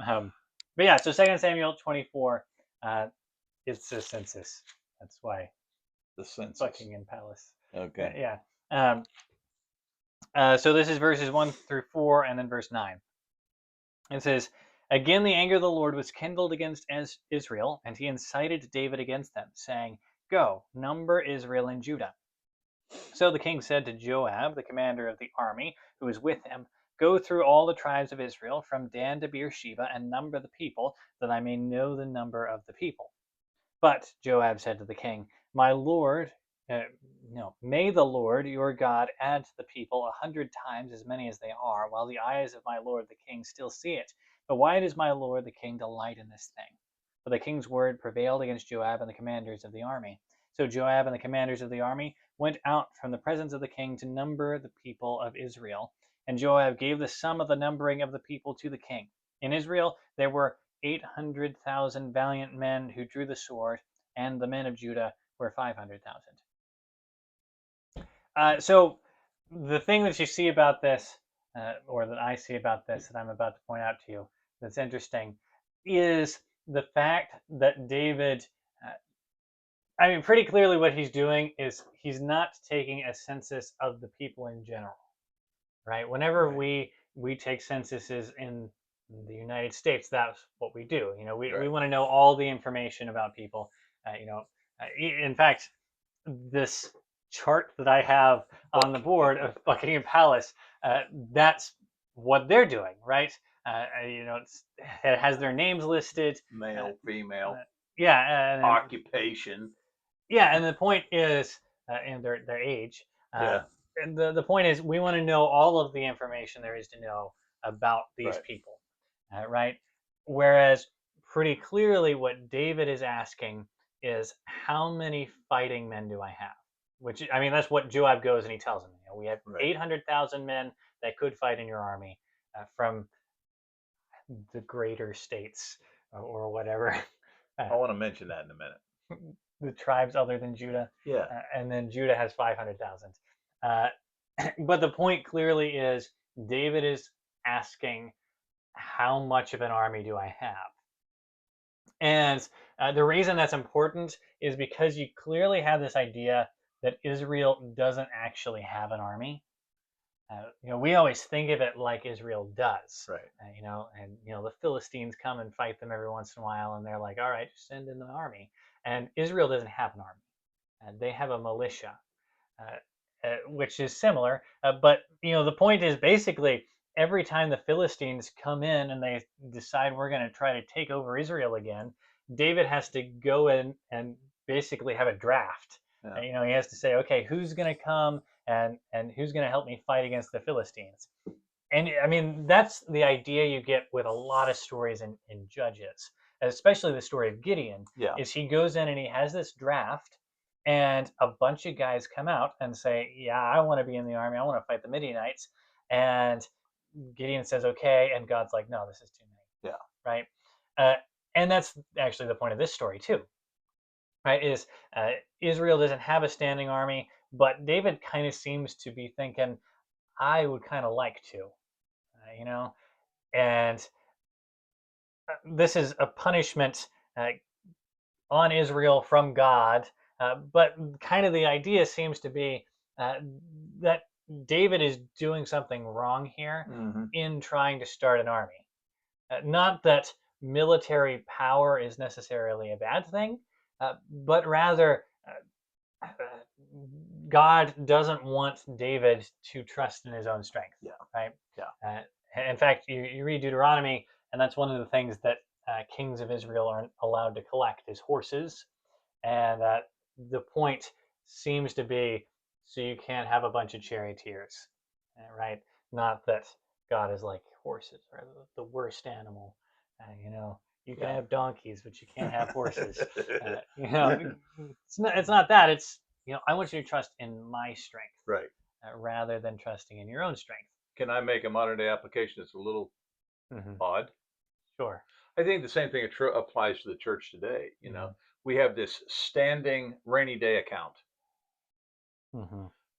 Speaker 1: Um, but yeah, so Second Samuel 24, it's a census. That's why
Speaker 2: The census.
Speaker 1: Buckingham Palace.
Speaker 2: Okay.
Speaker 1: Yeah. Um, so this is verses 1 through 4, and then verse 9. It says, "Again the anger of the Lord was kindled against Israel, and he incited David against them, saying, 'Go, number Israel and Judah.' So the king said to Joab, the commander of the army, who was with him, 'Go through all the tribes of Israel, from Dan to Beersheba, and number the people, that I may know the number of the people.' But Joab said to the king, 'My lord, uh, no, may the Lord your God add to the people 100 times as many as they are, while the eyes of my lord the king still see it. But why does my lord the king delight in this thing?' But the king's word prevailed against Joab and the commanders of the army. So Joab and the commanders of the army went out from the presence of the king to number the people of Israel. And Joab gave the sum of the numbering of the people to the king. In Israel there were 800,000 valiant men who drew the sword, and the men of Judah were 500,000. So the thing that you see about this, or that I see about this, that I'm about to point out to you, that's interesting, is the fact that David, uh, I mean, pretty clearly what he's doing is he's not taking a census of the people in general, right? Whenever
Speaker 2: Right.
Speaker 1: we take censuses in the United States, that's what we do. We
Speaker 2: Right.
Speaker 1: want to know all the information about people. In fact, this chart that I have on the board of Buckingham Palace, that's what they're doing, right? it has their names listed.
Speaker 2: Male, female,
Speaker 1: Yeah,
Speaker 2: occupation.
Speaker 1: yeah, and the point is, and their age. Uh,
Speaker 2: Yeah,
Speaker 1: and the point is, we want to know all of the information there is to know about these
Speaker 2: right.
Speaker 1: people, right? Whereas, pretty clearly, what David is asking is, how many fighting men do I have? Which, I mean, that's what Joab goes and he tells him. We have
Speaker 2: Right.
Speaker 1: 800,000 men that could fight in your army from the greater states or whatever.
Speaker 2: I want to mention that in a minute.
Speaker 1: The tribes other than Judah,
Speaker 2: Yeah,
Speaker 1: and then Judah has 500,000. Uh, but the point clearly is David is asking, how much of an army do I have? And the reason that's important is because you clearly have this idea that Israel doesn't actually have an army. We always think of it like Israel does.
Speaker 2: right.
Speaker 1: And the Philistines come and fight them every once in a while, and they're like, all right, just send in the army. And Israel doesn't have an army. They have a militia, which is similar. But the point is basically every time the Philistines come in and they decide we're going to try to take over Israel again, David has to go in and basically have a draft.
Speaker 2: Yeah.
Speaker 1: He has to say, okay, who's going to come and who's going to help me fight against the Philistines? And I mean, that's the idea you get with a lot of stories in Judges, especially the story of Gideon.
Speaker 2: Yeah.
Speaker 1: Is he goes in and he has this draft, and a bunch of guys come out and say, "Yeah, I want to be in the army. I want to fight the Midianites." And Gideon says, "Okay," and God's like, "No, this is too many."
Speaker 2: Yeah.
Speaker 1: Right. Uh, and that's actually the point of this story too. Right? Is Israel doesn't have a standing army, but David kind of seems to be thinking, "I would kind of like to." And this is a punishment on Israel from God. But kind of the idea seems to be that David is doing something wrong here in trying to start an army. Not that military power is necessarily a bad thing, but rather God doesn't want David to trust in his own strength.
Speaker 2: Yeah.
Speaker 1: Right.
Speaker 2: Yeah.
Speaker 1: In fact, you read Deuteronomy, and that's one of the things that kings of Israel aren't allowed to collect is horses. And the point seems to be so you can't have a bunch of charioteers, right? Not that God is like horses are the worst animal. You can have donkeys, but you can't have horses. It's not that. It's I want you to trust in my strength,
Speaker 2: Right.
Speaker 1: rather than trusting in your own strength.
Speaker 2: Can I make a modern day application that's a little odd?
Speaker 1: Sure.
Speaker 2: I think the same thing applies to the church today. We have this standing rainy day account.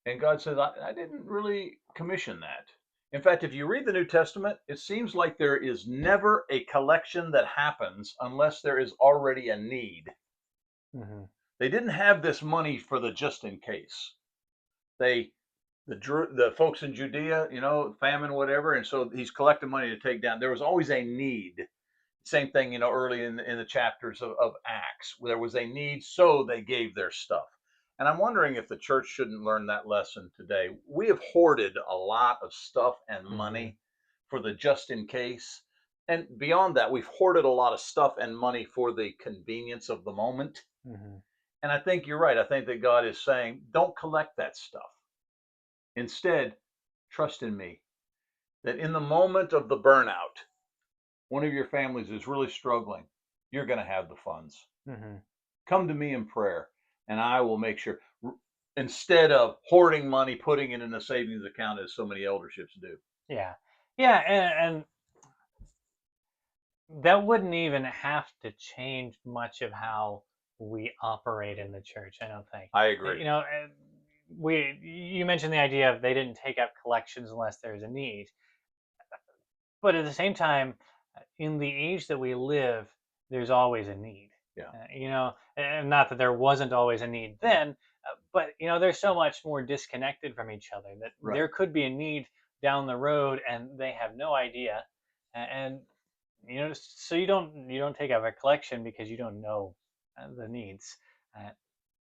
Speaker 2: And God says, I didn't really commission that. In fact, if you read the New Testament, it seems like there is never a collection that happens unless there is already a need. They didn't have this money for the just in case. The folks in Judea, famine, whatever, and so he's collecting money to take down. There was always a need. Same thing, early in the chapters of Acts, where there was a need, so they gave their stuff. And I'm wondering if the church shouldn't learn that lesson today. We have hoarded a lot of stuff and money for the just in case. And beyond that, we've hoarded a lot of stuff and money for the convenience of the moment. And I think you're right. I think that God is saying, don't collect that stuff. Instead, trust in me that in the moment of the burnout, one of your families is really struggling, you're going to have the funds. Come to me in prayer, and I will make sure, instead of hoarding money, putting it in a savings account as so many elderships do.
Speaker 1: Yeah. And that wouldn't even have to change much of how we operate in the church, I don't think.
Speaker 2: I agree.
Speaker 1: You mentioned the idea of they didn't take up collections unless there's a need. But at the same time, in the age that we live, there's always a need.
Speaker 2: Yeah.
Speaker 1: And not that there wasn't always a need then, but they're so much more disconnected from each other that there could be a need down the road and they have no idea. And so you don't take up a collection because you don't know the needs.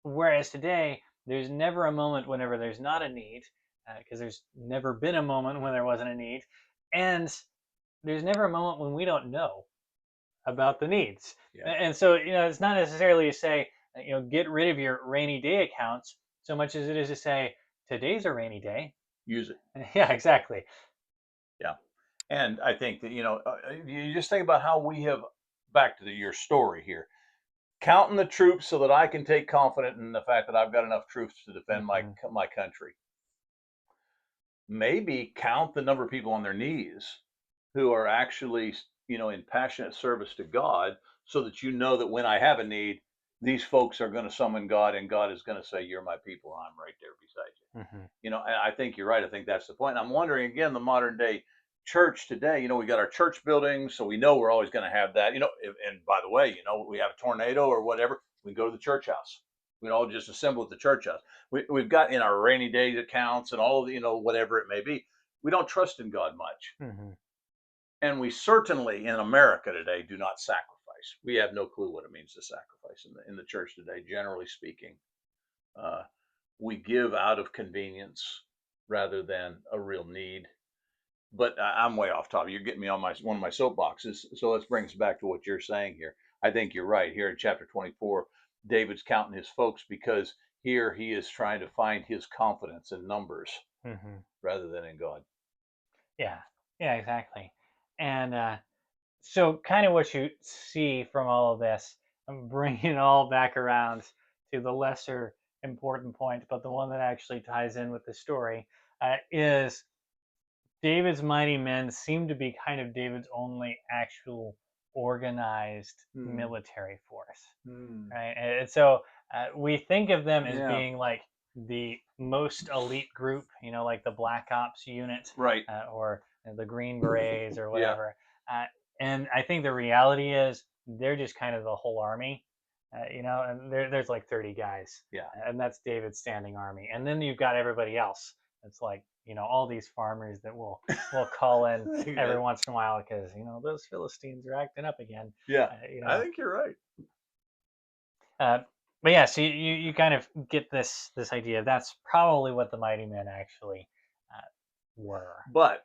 Speaker 1: Whereas today, there's never a moment whenever there's not a need, because there's never been a moment when there wasn't a need, and there's never a moment when we don't know about the needs.
Speaker 2: Yeah.
Speaker 1: And so, it's not necessarily to say, get rid of your rainy day accounts so much as it is to say, today's a rainy day.
Speaker 2: Use it.
Speaker 1: Yeah, exactly.
Speaker 2: Yeah. And I think that, you just think about how we have, back to your story here, counting the troops so that I can take confidence in the fact that I've got enough troops to defend
Speaker 1: Hmm.
Speaker 2: my country. Maybe count the number of people on their knees who are actually, in passionate service to God, so that you know that when I have a need, these folks are going to summon God, and God is going to say, "You're my people. I'm right there beside you."
Speaker 1: Hmm.
Speaker 2: And I think you're right. I think that's the point. And I'm wondering again, the modern day church today. We got our church buildings, so we know we're always going to have that. And by the way, we have a tornado or whatever, we go to the church house. We all just assemble at the church house. We've got in our rainy day accounts and all of the, whatever it may be. We don't trust in God much.
Speaker 1: Hmm.
Speaker 2: And we certainly in America today do not sacrifice. We have no clue what it means to sacrifice in the church today, generally speaking. Uh, we give out of convenience rather than a real need. But I'm way off topic. You're getting me on one of my soapboxes. So let's bring us back to what you're saying here. I think you're right. Here in chapter 24, David's counting his folks because here he is trying to find his confidence in numbers
Speaker 1: Hmm.
Speaker 2: rather than in God.
Speaker 1: Yeah, yeah, exactly. And so, kind of what you see from all of this, I'm bringing it all back around to the lesser important point, but the one that actually ties in with the story is David's mighty men seem to be kind of David's only actual organized
Speaker 2: Hmm.
Speaker 1: military force,
Speaker 2: Hmm.
Speaker 1: right? And so we think of them as
Speaker 2: Yeah.
Speaker 1: being like the most elite group, like the Black Ops unit
Speaker 2: Right.
Speaker 1: or the Green Berets or
Speaker 2: Yeah.
Speaker 1: whatever. Uh, and I think the reality is they're just kind of the whole army, and there's like 30 guys,
Speaker 2: Yeah.
Speaker 1: and that's David's standing army. And then you've got everybody else. It's like, all these farmers that will call in every once in a while because, those Philistines are acting up again.
Speaker 2: Yeah.
Speaker 1: Uh, you
Speaker 2: I
Speaker 1: know,
Speaker 2: think you're right.
Speaker 1: uh, but yeah, so you kind of get this idea. That's probably what the mighty men actually uh, were.
Speaker 2: But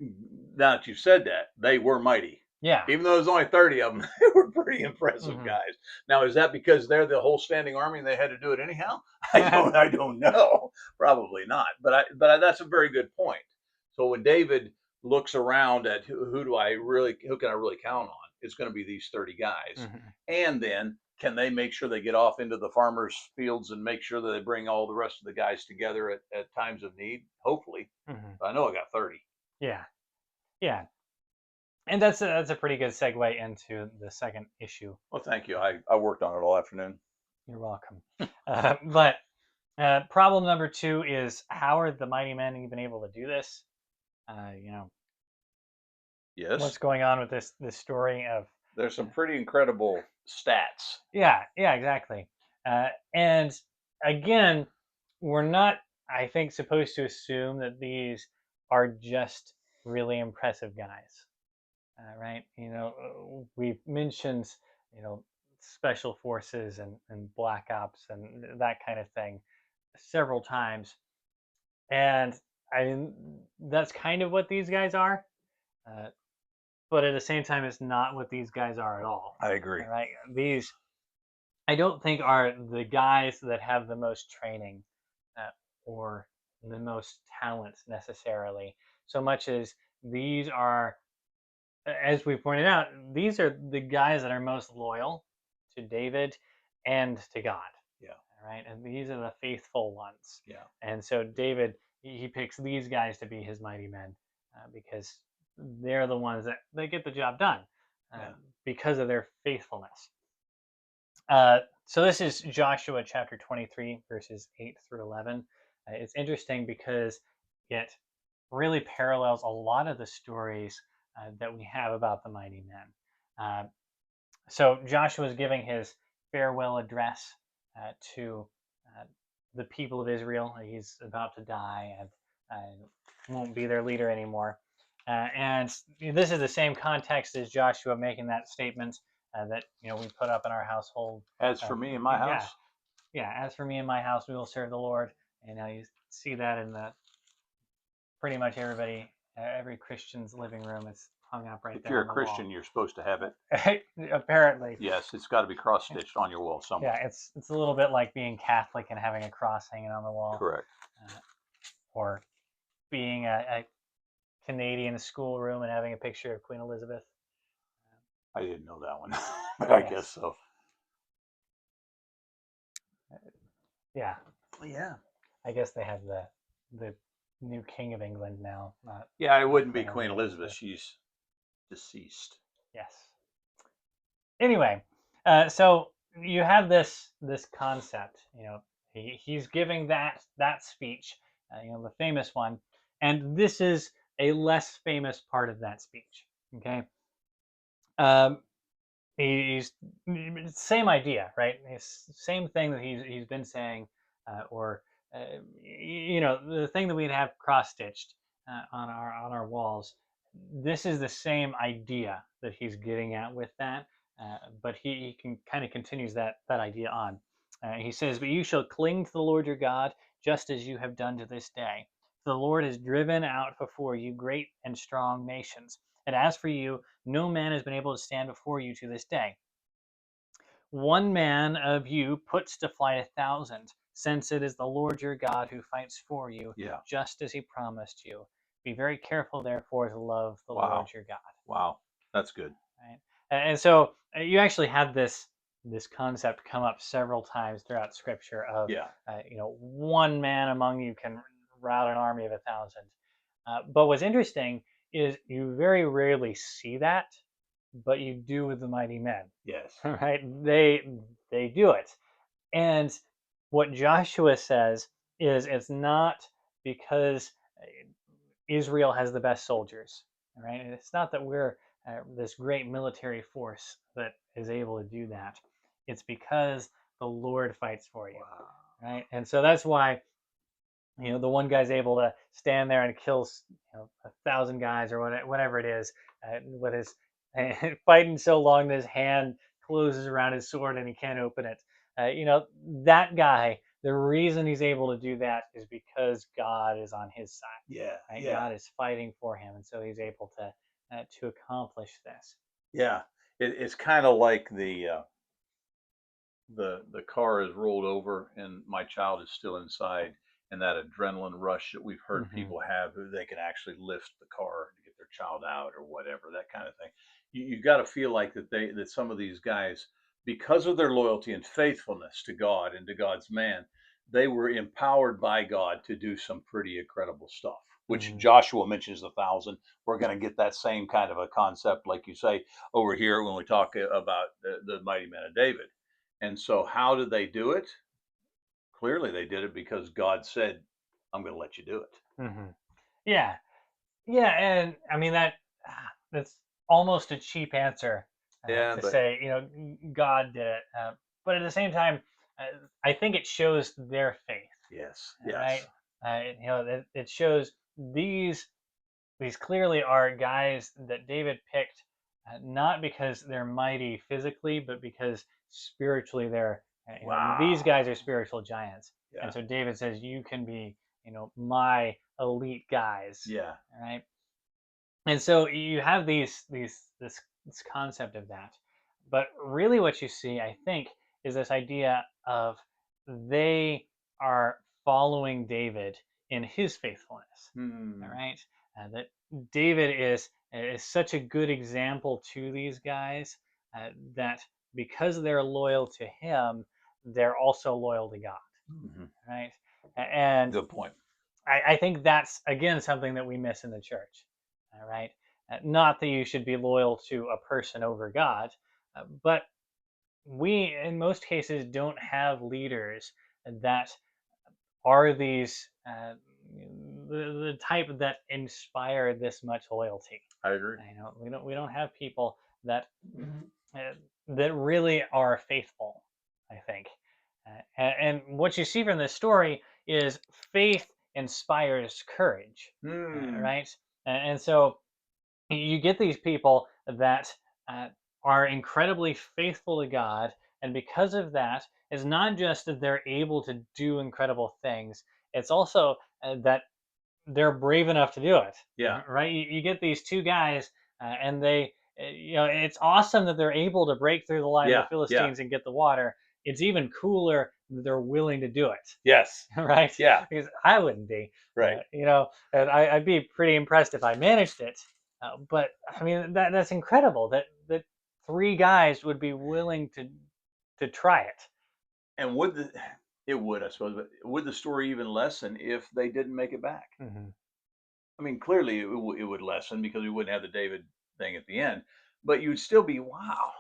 Speaker 2: now that you've said that, they were mighty.
Speaker 1: Yeah.
Speaker 2: Even though there's only 30 of them, they were pretty impressive
Speaker 1: Hmm.
Speaker 2: guys. Now, is that because they're the whole standing army and they had to do it anyhow? I don't know. Probably not. But that's a very good point. So when David looks around at who can I really count on? It's going to be these 30 guys.
Speaker 1: Hmm.
Speaker 2: And then can they make sure they get off into the farmers' fields and make sure that they bring all the rest of the guys together at times of need? Hopefully.
Speaker 1: Hmm.
Speaker 2: I know I got 30.
Speaker 1: Yeah. Yeah. And that's a pretty good segue into the second issue.
Speaker 2: Well, thank you. I worked on it all afternoon.
Speaker 1: You're welcome. But problem number two is, how are the mighty men even able to do this? Uh, you know,
Speaker 2: Yes,
Speaker 1: what's going on with this story of
Speaker 2: there's some pretty incredible stats.
Speaker 1: yeah, exactly. And again, we're not, I think, supposed to assume that these are just really impressive guys, right? We've mentioned, you know special forces and black ops and that kind of thing several times, and I mean, that's kind of what these guys are. Uh, but at the same time, it's not what these guys are at all.
Speaker 2: I agree.
Speaker 1: All right, these I don't think are the guys that have the most training uh, or the most talent necessarily, so much as these are, as we pointed out, these are the guys that are most loyal to David and to God.
Speaker 2: Yeah,
Speaker 1: All right, and these are the faithful ones.
Speaker 2: yeah,
Speaker 1: And so David, he picks these guys to be his mighty men because they're the ones that they get the job done
Speaker 2: yeah.
Speaker 1: because of their faithfulness. So this is Joshua chapter 23, verses 8 through 11. It's interesting because it really parallels a lot of the stories that we have about the mighty men. So Joshua is giving his farewell address to uh, the people of Israel. He's about to die and won't be their leader anymore. And this is the same context as Joshua making that statement that we put up in our household.
Speaker 2: As
Speaker 1: Uh,
Speaker 2: for me and my
Speaker 1: yeah,
Speaker 2: house,
Speaker 1: yeah. As for me and my house, we will serve the Lord. And you see that in the pretty much every Christian's living room. It's hung up right
Speaker 2: If
Speaker 1: there
Speaker 2: you're
Speaker 1: on
Speaker 2: a
Speaker 1: the
Speaker 2: Christian, you're supposed to have it.
Speaker 1: wall. Apparently.
Speaker 2: Yes, it's got to be cross-stitched on your wall
Speaker 1: Yeah,
Speaker 2: somewhere.
Speaker 1: it's a little bit like being Catholic and having a cross hanging on the wall,
Speaker 2: Correct.
Speaker 1: or being a Canadian schoolroom and having a picture of Queen Elizabeth.
Speaker 2: I didn't know that one, but I guess so.
Speaker 1: Yeah,
Speaker 2: Yeah.
Speaker 1: I guess they have the new King of England now. Not
Speaker 2: Yeah, it wouldn't be
Speaker 1: Queen
Speaker 2: Queen
Speaker 1: Elizabeth.
Speaker 2: Elizabeth. She's deceased.
Speaker 1: Yes. Anyway, so you have this concept. He's giving that speech, the famous one, and this is a less famous part of that speech. Okay. Um, he's same idea, right? It's same thing that he's been saying, or the thing that we'd have cross stitched on our walls. This is the same idea that he's getting at with that, but he can kind of continues that idea on. He says, "But you shall cling to the Lord your God, just as you have done to this day. For the Lord has driven out before you great and strong nations, and as for you, no man has been able to stand before you to this day. One man of you puts to flight 1,000, since it is the Lord your God who fights for you,
Speaker 2: Yeah.
Speaker 1: just as he promised you. Be very careful, therefore, to love the
Speaker 2: Wow.
Speaker 1: Lord your God."
Speaker 2: Wow. That's good.
Speaker 1: Right? And so you actually have this concept come up several times throughout Scripture of,
Speaker 2: Yeah.
Speaker 1: one man among you can rout an army of 1,000. But what's interesting is you very rarely see that, but you do with the mighty men.
Speaker 2: Yes.
Speaker 1: Right? They do it. And what Joshua says is it's not because Israel has the best soldiers, right? And it's not that we're this great military force that is able to do that. It's because the Lord fights for you,
Speaker 2: Wow.
Speaker 1: right? And so that's why the one guy's able to stand there and kill 1,000 guys or whatever it is with his fighting so long that his hand closes around his sword and he can't open it. That guy, the reason he's able to do that is because God is on his side.
Speaker 2: Yeah.
Speaker 1: Right?
Speaker 2: Yeah.
Speaker 1: God is fighting for him, and so he's able to accomplish this.
Speaker 2: Yeah. It's kind of like the car is rolled over and my child is still inside, and that adrenaline rush that we've heard
Speaker 1: Mm-hmm.
Speaker 2: people have, who they can actually lift the car to get their child out or whatever, that kind of thing. You got to feel like that some of these guys, because of their loyalty and faithfulness to God and to God's man, they were empowered by God to do some pretty incredible stuff, which
Speaker 1: Mm-hmm.
Speaker 2: Joshua mentions 1,000. We're going to get that same kind of a concept, like you say, over here when we talk about the mighty men of David. And so, how did they do it? Clearly, they did it because God said, "I'm going to let you do it."
Speaker 1: Mm-hmm. Yeah, yeah, and I mean that's almost a cheap answer
Speaker 2: Yeah,
Speaker 1: to
Speaker 2: but
Speaker 1: say God did it, but at the same time, I think it shows their faith,
Speaker 2: yes,
Speaker 1: right?
Speaker 2: yes,
Speaker 1: It shows these clearly are guys that David picked, not because they're mighty physically, but because spiritually they're these
Speaker 2: wow,
Speaker 1: guys are spiritual giants, and
Speaker 2: yeah,
Speaker 1: so David says you can be my elite guys,
Speaker 2: yeah,
Speaker 1: right? And so you have this concept of that, but really what you see, I think, is this idea of they are following David in his faithfulness. All
Speaker 2: hmm.
Speaker 1: right, that David is such a good example to these guys, that because they're loyal to him, they're also loyal to God,
Speaker 2: Hmm.
Speaker 1: right? And
Speaker 2: Good point.
Speaker 1: I think that's again something that we miss in the church. All right, not that you should be loyal to a person over God, but we in most cases don't have leaders that are these the type that inspire this much loyalty.
Speaker 2: I agree.
Speaker 1: We don't have people that uh, that really are faithful. I think, and what you see from this story is faith inspires courage,
Speaker 2: Hmm.
Speaker 1: right? And so you get these people that uh, are incredibly faithful to God, and because of that, it's not just that they're able to do incredible things; it's also that they're brave enough to do it.
Speaker 2: Yeah.
Speaker 1: Right? You get these two guys and they, it's awesome that they're able to break through the line of
Speaker 2: Yeah,
Speaker 1: the
Speaker 2: yeah,
Speaker 1: Philistines and get the water. It's even cooler that they're willing to do it,
Speaker 2: yes,
Speaker 1: right?
Speaker 2: yeah,
Speaker 1: Because I wouldn't be,
Speaker 2: right.
Speaker 1: and I'd be pretty impressed if I managed it. But I mean, that's incredible that three guys would be willing to try it.
Speaker 2: And it would, I suppose, but would the story even lessen if they didn't make it back?
Speaker 1: Hmm.
Speaker 2: I mean, clearly it would lessen because we wouldn't have the David thing at the end, but you'd still be, wow,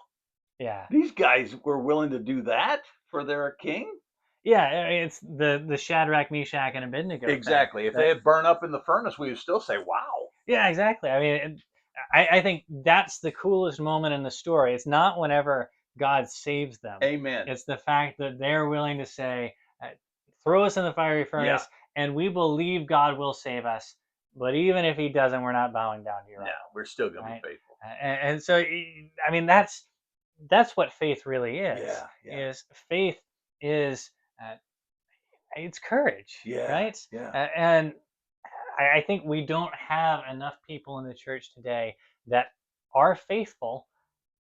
Speaker 1: Yeah,
Speaker 2: these guys were willing to do that for their king?
Speaker 1: yeah. It's the Shadrach, Meshach, and Abednego thing.
Speaker 2: Exactly. If they
Speaker 1: That
Speaker 2: had burned up in the furnace, we would still say, wow.
Speaker 1: Yeah, exactly. I mean, I think that's the coolest moment in the story. It's not whenever God saves them.
Speaker 2: Amen.
Speaker 1: It's the fact that they're willing to say, "Throw us in the fiery
Speaker 2: Yeah.
Speaker 1: furnace, and we believe God will save us. But even if He doesn't, we're not bowing down to your
Speaker 2: No,
Speaker 1: idol."
Speaker 2: we're still going to be
Speaker 1: Right?
Speaker 2: faithful.
Speaker 1: And so, I mean, that's what faith really is.
Speaker 2: Yeah. Yeah.
Speaker 1: Is faith is uh, it's courage,
Speaker 2: Yeah.
Speaker 1: right?
Speaker 2: Yeah.
Speaker 1: And I think we don't have enough people in the church today that are faithful.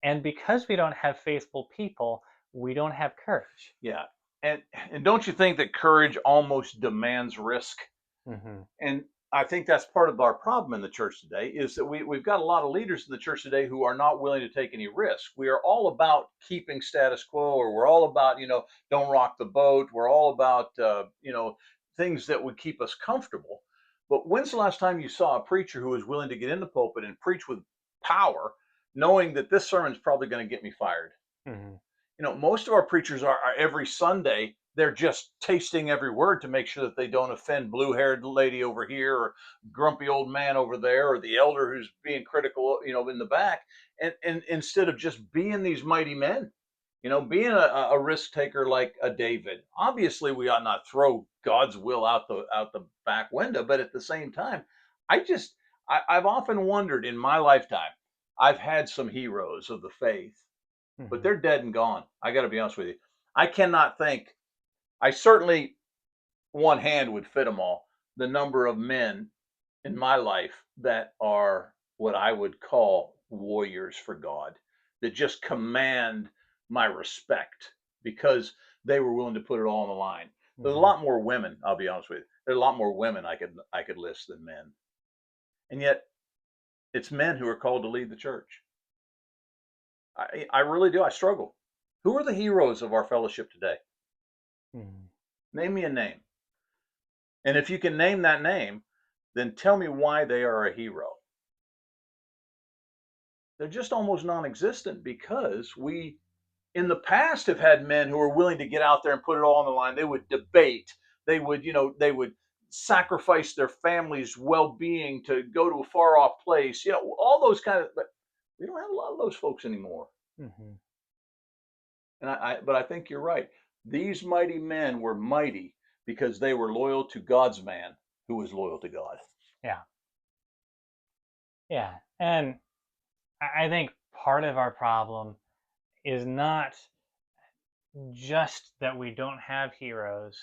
Speaker 1: And because we don't have faithful people, we don't have courage.
Speaker 2: Yeah. And don't you think that courage almost demands risk?
Speaker 1: Hmm.
Speaker 2: And I think that's part of our problem in the church today is that we've got a lot of leaders in the church today who are not willing to take any risk. We are all about keeping status quo, or we're all about, don't rock the boat. We're all about, things that would keep us comfortable. But when's the last time you saw a preacher who was willing to get in the pulpit and preach with power, knowing that this sermon's probably going to get me fired?
Speaker 1: Hmm.
Speaker 2: Most of our preachers are every Sunday, they're just tasting every word to make sure that they don't offend blue-haired lady over here or grumpy old man over there or the elder who's being critical, in the back. And instead of just being these mighty men, being a risk taker like a David. Obviously, we ought not throw God's will out the back window, but at the same time, I've often wondered in my lifetime. I've had some heroes of the faith, but
Speaker 1: Hmm.
Speaker 2: they're dead and gone. I got to be honest with you. I cannot think. I certainly one hand would fit them all. The number of men in my life that are what I would call warriors for God, that just command my respect because they were willing to put it all on the line. There's a
Speaker 1: Hmm.
Speaker 2: lot more women. I'll be honest with you. There's a lot more women I could list than men, and yet it's men who are called to lead the church. I really do. I struggle. Who are the heroes of our fellowship today?
Speaker 1: Hmm.
Speaker 2: Name me a name. And if you can name that name, then tell me why they are a hero. They're just almost non existent because we, in the past, have had men who are willing to get out there and put it all on the line. They would debate, they would sacrifice their family's well being to go to a far off place, all those kind of, but we don't have a lot of those folks anymore.
Speaker 1: Hmm.
Speaker 2: But I think you're right. These mighty men were mighty because they were loyal to God's man who was loyal to God.
Speaker 1: Yeah, yeah. And I think part of our problem is not just that we don't have heroes,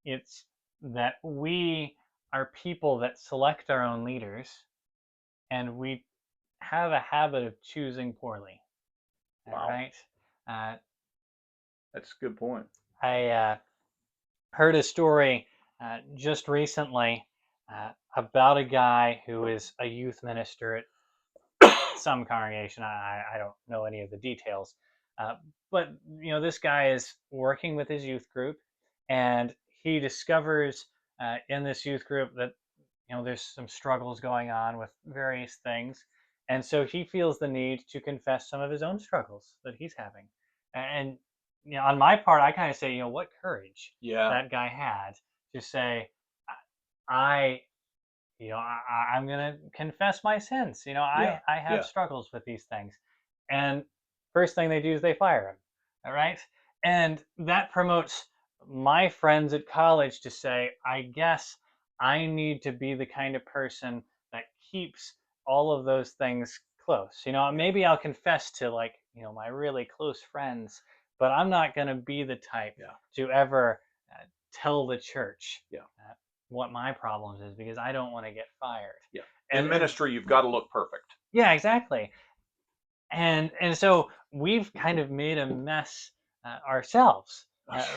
Speaker 1: it's that we are people that select our own leaders and we have a habit of choosing poorly. All
Speaker 2: Wow,
Speaker 1: right. Uh,
Speaker 2: that's a good point.
Speaker 1: I heard a story just recently about a guy who is a youth minister at some congregation. I don't know any of the details, uh, but this guy is working with his youth group, and he discovers in this youth group that there's some struggles going on with various things, and so he feels the need to confess some of his own struggles that he's having. And on my part, I kind of say, what courage
Speaker 2: Yeah,
Speaker 1: that guy had to say, I I'm gonna confess my sins.
Speaker 2: yeah,
Speaker 1: I have
Speaker 2: yeah.
Speaker 1: struggles with these things. And first thing they do is they fire him. All right. And that promotes my friends at college to say, I guess I need to be the kind of person that keeps all of those things close.
Speaker 2: Yeah,
Speaker 1: Maybe I'll confess to, like, my really close friends, but I'm not going to be the type
Speaker 2: yeah,
Speaker 1: to ever tell the church
Speaker 2: yeah,
Speaker 1: what my problems is because I don't want to get fired.
Speaker 2: yeah. In ministry, you've got to look perfect.
Speaker 1: Yeah, exactly. And so we've kind of made a mess ourselves,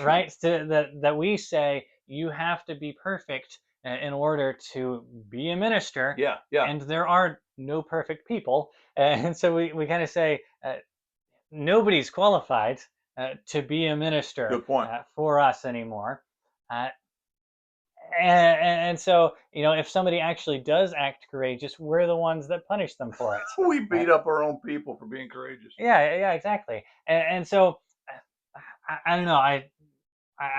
Speaker 1: right? That we say you have to be perfect in order to be a minister.
Speaker 2: Yeah, yeah.
Speaker 1: And there are no perfect people. And so we kind of say nobody's qualified to be a minister
Speaker 2: Good point.
Speaker 1: for us anymore. Uh, and so, if somebody actually does act courageous, we're the ones that punish them for it.
Speaker 2: We beat up our own people for being courageous.
Speaker 1: Yeah, exactly. And so, I don't know. I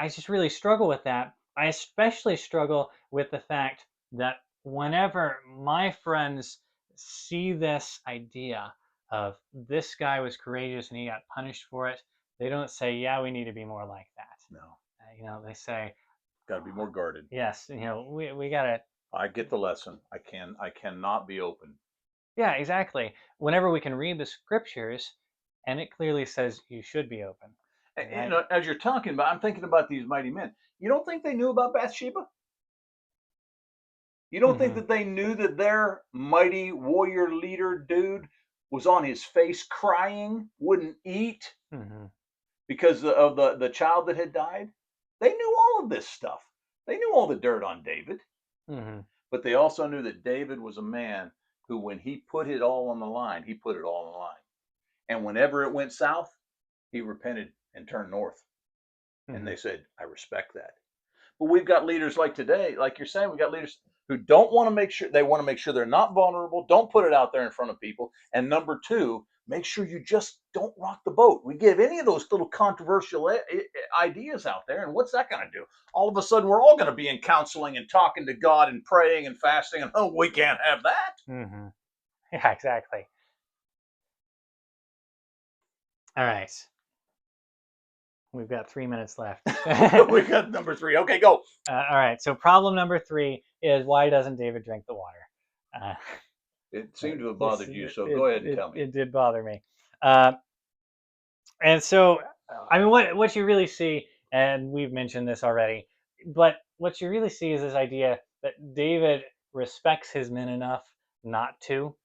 Speaker 1: just really struggle with that. I especially struggle with the fact that whenever my friends see this idea of this guy was courageous and he got punished for it, they don't say, "Yeah, we need to be more like that."
Speaker 2: No,
Speaker 1: They say,
Speaker 2: got to be more guarded.
Speaker 1: "Yes, we gotta."
Speaker 2: I get the lesson. I cannot be open.
Speaker 1: Yeah, exactly. Whenever we can read the scriptures, and it clearly says you should be open.
Speaker 2: And,
Speaker 1: Right?
Speaker 2: as you're talking about, I'm thinking about these mighty men. You don't think they knew about Bathsheba? You don't think
Speaker 1: Hmm.
Speaker 2: that they knew that their mighty warrior leader dude was on his face crying, wouldn't eat
Speaker 1: Hmm.
Speaker 2: because of the child that had died? They knew all of this stuff. They knew all the dirt on David,
Speaker 1: Hmm.
Speaker 2: but they also knew that David was a man who, when he put it all on the line, he put it all on the line. And whenever it went south, he repented and turned north. And
Speaker 1: Hmm.
Speaker 2: they said, I respect that. But we've got leaders like today, like you're saying, we've got leaders who don't want to make sure, they want to make sure they're not vulnerable, don't put it out there in front of people. And number two, make sure you just don't rock the boat. We give any of those little controversial ideas out there, and what's that going to do? All of a sudden, we're all going to be in counseling and talking to God and praying and fasting, and oh, we can't have that.
Speaker 1: Hmm. Yeah, exactly. All right. We've got 3 minutes left.
Speaker 2: We got number three. Okay, go.
Speaker 1: All right. So problem number 3 is, why doesn't David drink the water? Uh,
Speaker 2: It seemed to have
Speaker 1: this
Speaker 2: bothered you, so go ahead and tell me.
Speaker 1: it did bother me. And so, I mean, what you really see, and we've mentioned this already, but what you really see is this idea that David respects his men enough not to,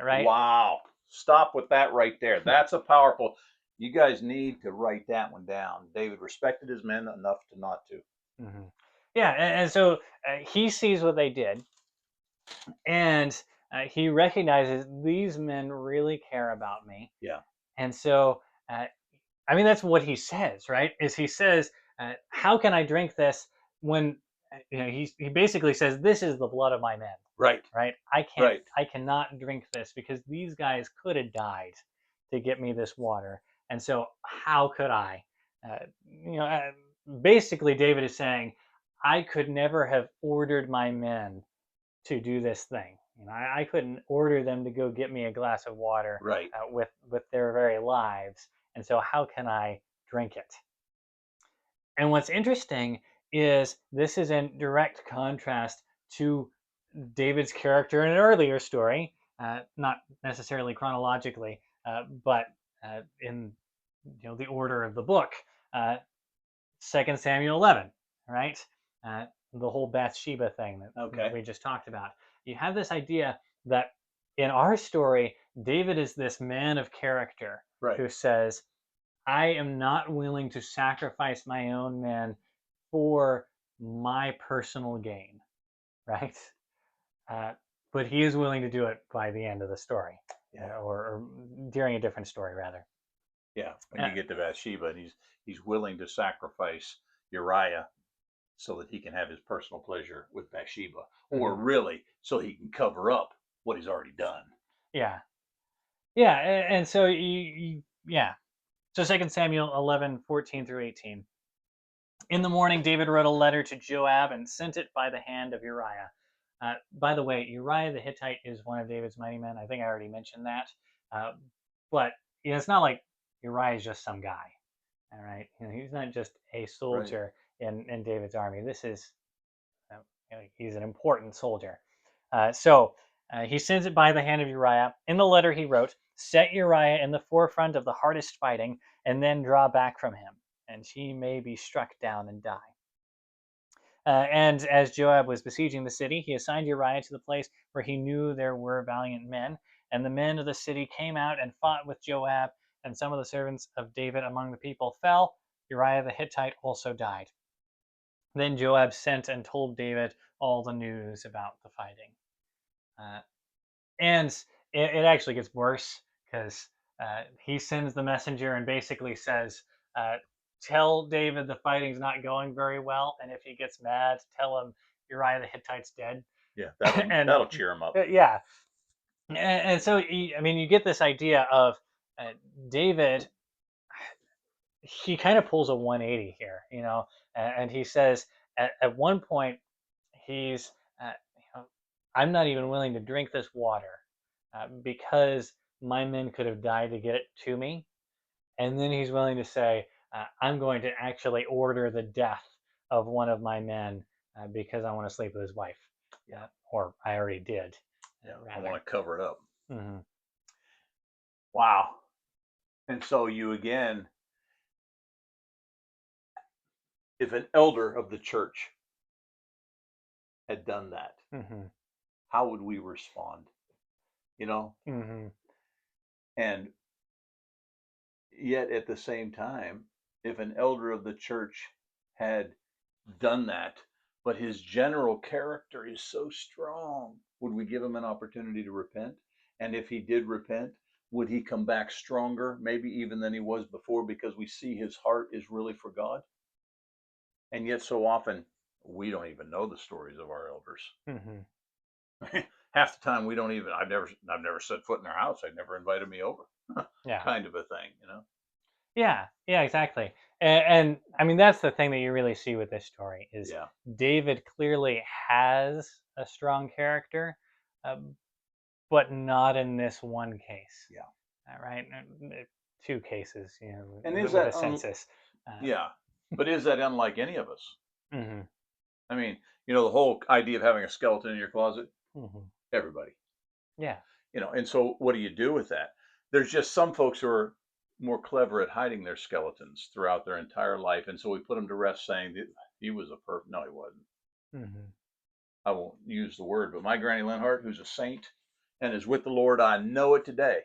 Speaker 1: right?
Speaker 2: Wow. Stop with that right there. That's a powerful. You guys need to write that one down. David respected his men enough to not to.
Speaker 1: Hmm. Yeah, and so he sees what they did, and he recognizes these men really care about me.
Speaker 2: Yeah.
Speaker 1: And so, I mean, that's what he says, right? Is he says, "How can I drink this when?" He basically says, "This is the blood of my men."
Speaker 2: Right.
Speaker 1: Right?
Speaker 2: Right.
Speaker 1: I cannot drink this because these guys could have died to get me this water, and so how could I? Uh, you know, uh, Basically, David is saying, I could never have ordered my men to do this thing. I couldn't order them to go get me a glass of water
Speaker 2: Right.
Speaker 1: with their very lives, and so how can I drink it? And what's interesting is this is in direct contrast to David's character in an earlier story, not necessarily chronologically, but in the order of the book, uh, 2 Samuel 11, right? The whole Bathsheba thing that
Speaker 2: Okay.
Speaker 1: we just talked about. You have this idea that in our story, David is this man of character
Speaker 2: Right.
Speaker 1: who says, I am not willing to sacrifice my own men for my personal gain, right? Uh, but he is willing to do it by the end of the story,
Speaker 2: Yeah.
Speaker 1: or during a different story, rather.
Speaker 2: Yeah. When
Speaker 1: Uh,
Speaker 2: you get to Bathsheba, and he's willing to sacrifice Uriah so that he can have his personal pleasure with Bathsheba, or
Speaker 1: mhm.
Speaker 2: really so he can cover up what he's already done.
Speaker 1: Yeah, yeah, and so yeah. So 2 Samuel 11:14 through 18. In the morning, David wrote a letter to Joab and sent it by the hand of Uriah. By the way, Uriah the Hittite is one of David's mighty men. I think I already mentioned that. Uh, but it's not like Uriah is just some guy. All right, he's not just a
Speaker 2: Right.
Speaker 1: soldier in David's army. This is he's an important soldier. So he sends it by the hand of Uriah. In the letter he wrote, "Set Uriah in the forefront of the hardest fighting, and then draw back from him, and he may be struck down and die." And as Joab was besieging the city, he assigned Uriah to the place where he knew there were valiant men. And the men of the city came out and fought with Joab, and some of the servants of David among the people fell. Uriah the Hittite also died. Then Joab sent and told David all the news about the fighting. Uh, and it actually gets worse because he sends the messenger and basically says, uh, "Tell David the fighting's not going very well, and if he gets mad, tell him Uriah the Hittite's dead."
Speaker 2: Yeah,
Speaker 1: and
Speaker 2: that'll cheer him up.
Speaker 1: yeah, and so I mean, you get this idea of uh, David. He kind of pulls a 180 here, and he says at one point he's, I'm not even willing to drink this water because my men could have died to get it to me. And then he's willing to say, I'm going to actually order the death of one of my men because I want to sleep with his wife.
Speaker 2: Yeah.
Speaker 1: Or I already did.
Speaker 2: Yeah, I want to cover it up.
Speaker 1: Mm-hmm.
Speaker 2: Wow. And so you again, if an elder of the church had done that,
Speaker 1: Mm-hmm.
Speaker 2: how would we respond?
Speaker 1: Mm-hmm.
Speaker 2: And yet at the same time, if an elder of the church had done that, but his general character is so strong, would we give him an opportunity to repent? And if he did repent, would he come back stronger, maybe even than he was before, because we see his heart is really for God? And yet, so often, we don't even know the stories of our elders.
Speaker 1: Mm-hmm.
Speaker 2: Half the time, we don't even. I've never set foot in their house. They've never invited me over.
Speaker 1: Yeah.
Speaker 2: Kind of a thing.
Speaker 1: Yeah, yeah, exactly. And I mean, that's the thing that you really see with this story is
Speaker 2: Yeah.
Speaker 1: David clearly has a strong character, um, but not in this one case.
Speaker 2: Yeah.
Speaker 1: Right? Two cases,
Speaker 2: And is
Speaker 1: with
Speaker 2: that
Speaker 1: a census.
Speaker 2: yeah, but is that unlike any of us?
Speaker 1: Mm-hmm,
Speaker 2: I mean, the whole idea of having a skeleton in your closet,
Speaker 1: mm-hmm.
Speaker 2: everybody,
Speaker 1: Yeah.
Speaker 2: and so what do you do with that? There's just some folks who are more clever at hiding their skeletons throughout their entire life, and so we put them to rest saying that he was a perfect. No, he wasn't.
Speaker 1: Mm-hmm.
Speaker 2: I won't use the word, but my Granny Linhart, who's a saint and is with the Lord, I know it today.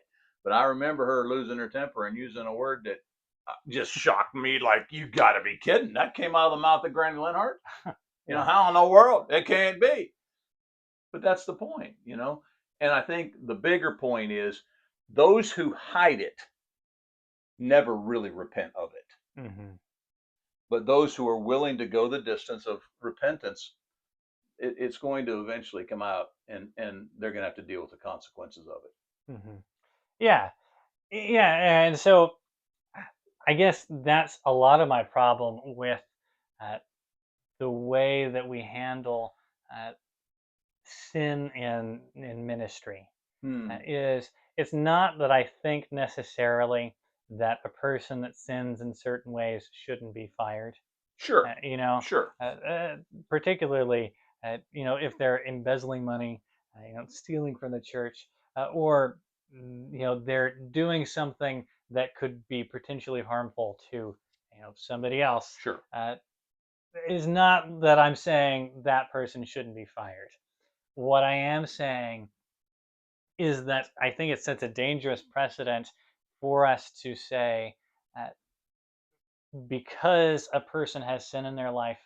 Speaker 2: But I remember her losing her temper and using a word that just shocked me. Like, you got to be kidding! That came out of the mouth of Granny Linhart.
Speaker 1: Yeah.
Speaker 2: How in the world? It can't be. But that's the point. And I think the bigger point is those who hide it never really repent of it.
Speaker 1: Mm-hmm.
Speaker 2: But those who are willing to go the distance of repentance, it's going to eventually come out, and they're going to have to deal with the consequences of it.
Speaker 1: Mm-hmm. Yeah. Yeah. And so I guess that's a lot of my problem with uh, the way that we handle uh, sin in ministry.
Speaker 2: Hmm.
Speaker 1: Is it's not that I think necessarily that a person that sins in certain ways shouldn't be fired.
Speaker 2: Sure.
Speaker 1: Uh, you know,
Speaker 2: Sure.
Speaker 1: particularly if they're embezzling money, stealing from the church, or they're doing something that could be potentially harmful to somebody else.
Speaker 2: Sure.
Speaker 1: Uh, is not that I'm saying that person shouldn't be fired. What I am saying is that I think it sets a dangerous precedent for us to say, uh, because a person has sin in their life,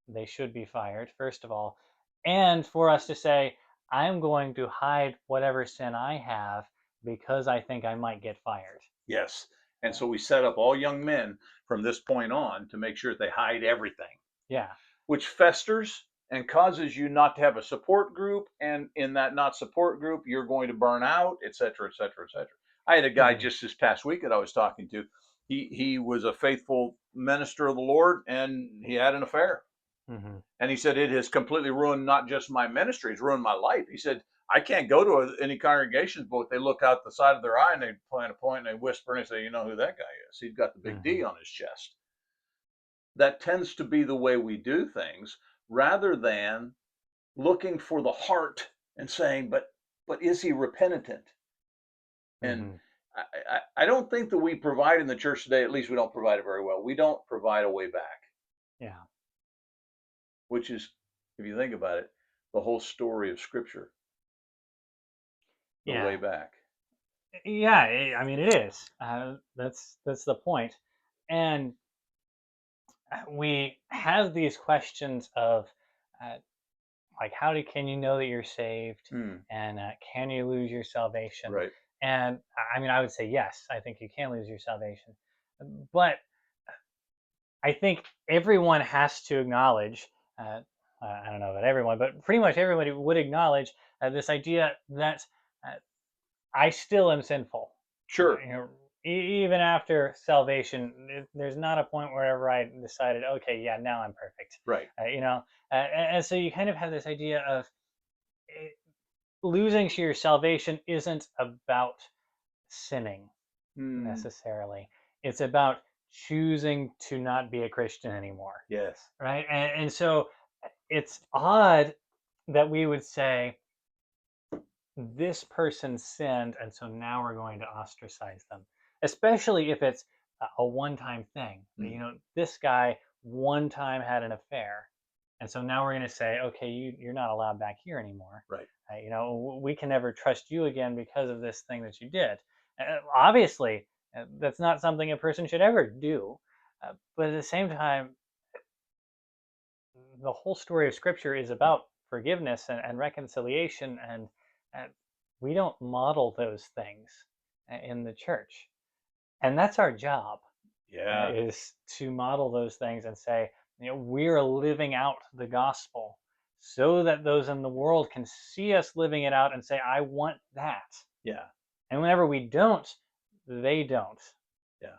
Speaker 1: they should be fired, first of all. And for us to say, I'm going to hide whatever sin I have because I think I might get fired.
Speaker 2: Yes. And so we set up all young men from this point on to make sure that they hide everything,
Speaker 1: Yeah.
Speaker 2: which festers and causes you not to have a support group. And in that not support group, you're going to burn out, et cetera, et cetera, et cetera. I had a guy
Speaker 1: Mm-hmm.
Speaker 2: just this past week that I was talking to. He was a faithful minister of the Lord, and he had an affair.
Speaker 1: Mm-hmm.
Speaker 2: And he said, it has completely ruined not just my ministry, it's ruined my life. He said, I can't go to any congregations, but they look out the side of their eye and they plant a point and they whisper and they say, you know who that guy is? He's got the big
Speaker 1: Mm-hmm.
Speaker 2: D on his chest. That tends to be the way we do things rather than looking for the heart and saying, but is he repentant? And
Speaker 1: Mm-hmm.
Speaker 2: I don't think that we provide in the church today, at least we don't provide it very well. We don't provide a way back.
Speaker 1: Yeah.
Speaker 2: which is, if you think about it, the whole story of Scripture, the
Speaker 1: Yeah.
Speaker 2: way back.
Speaker 1: Yeah, I mean it is. That's the point. And we have these questions of uh, like can you know that you're saved,
Speaker 2: Hmm.
Speaker 1: and can you lose your salvation?
Speaker 2: Right.
Speaker 1: And I mean, I would say yes. I think you can lose your salvation, but I think everyone has to acknowledge. Uh, I don't know about everyone, but pretty much everybody would acknowledge this idea that uh, I still am sinful.
Speaker 2: Sure.
Speaker 1: You know, even after salvation, there's not a point wherever I decided, okay, yeah, now I'm perfect.
Speaker 2: Right.
Speaker 1: And so you kind of have this idea of eh, losing your salvation isn't about sinning
Speaker 2: Hmm.
Speaker 1: necessarily. It's about choosing to not be a Christian anymore,
Speaker 2: Yes.
Speaker 1: right? And so it's odd that we would say this person sinned, and so now we're going to ostracize them, especially if it's a one-time thing.
Speaker 2: Hmm.
Speaker 1: This guy one time had an affair, and so now we're going to say, okay, you're not allowed back here anymore.
Speaker 2: Right.
Speaker 1: We can never trust you again because of this thing that you did. Obviously, that's not something a person should ever do. But at the same time, the whole story of Scripture is about forgiveness and reconciliation, and we don't model those things in the church, and that's our job,
Speaker 2: Yeah.
Speaker 1: is to model those things and say, we're living out the gospel so that those in the world can see us living it out and say, I want that.
Speaker 2: Yeah.
Speaker 1: And whenever we don't, they don't.
Speaker 2: Yeah.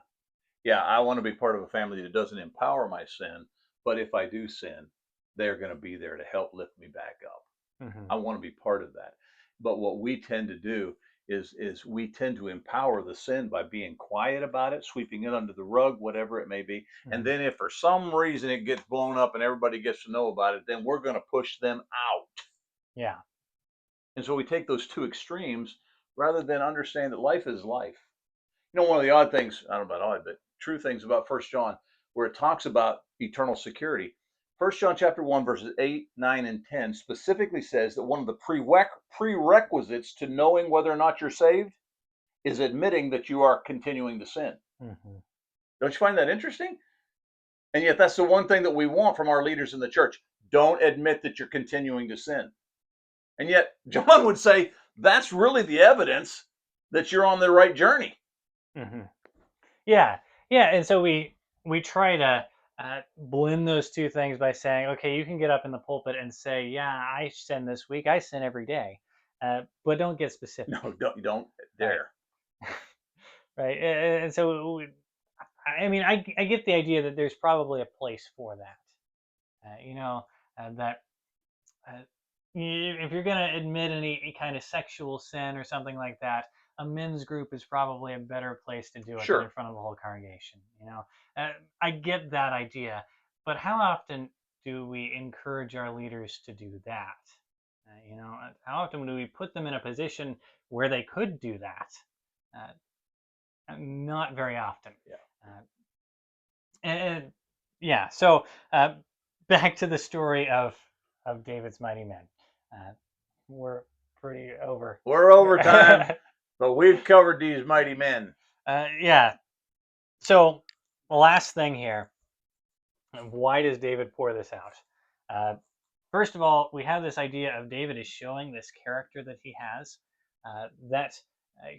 Speaker 2: Yeah. I want to be part of a family that doesn't empower my sin, but if I do sin, they're going to be there to help lift me back up.
Speaker 1: Hmm.
Speaker 2: I want to be part of that. But what we tend to do is we tend to empower the sin by being quiet about it, sweeping it under the rug, whatever it may be. And
Speaker 1: Hmm.
Speaker 2: then if for some reason it gets blown up and everybody gets to know about it, then we're going to push them out.
Speaker 1: Yeah.
Speaker 2: And so we take those two extremes rather than understand that life is life. One of the odd things, I don't know about odd, but true things about First John, where it talks about eternal security. First John chapter 1, verses 8, 9, and 10 specifically says that one of the prerequisites to knowing whether or not you're saved is admitting that you are continuing to sin.
Speaker 1: Hmm.
Speaker 2: Don't you find that interesting? And yet that's the one thing that we want from our leaders in the church. Don't admit that you're continuing to sin. And yet John would say that's really the evidence that you're on the right journey.
Speaker 1: Hmm. Yeah, yeah, and so we try to blend those two things by saying, okay, you can get up in the pulpit and say, yeah, I sin this week, I sin every day, but don't get specific,
Speaker 2: No, don't
Speaker 1: right?
Speaker 2: dare.
Speaker 1: Right, and so I mean, I get the idea that there's probably a place for that, that uh, if you're going to admit any kind of sexual sin or something like that, a men's group is probably a better place to do it than in
Speaker 2: Sure.
Speaker 1: front of the whole congregation. I get that idea, but how often do we encourage our leaders to do that? How often do we put them in a position where they could do that? Not very often.
Speaker 2: Yeah.
Speaker 1: Uh, and yeah, so back to the story of David's mighty men. Uh, we're pretty over.
Speaker 2: We're over time, but we've covered these mighty men.
Speaker 1: Yeah. So the last thing here, why does David pour this out? Uh, First of all, we have this idea of David is showing this character that he has, that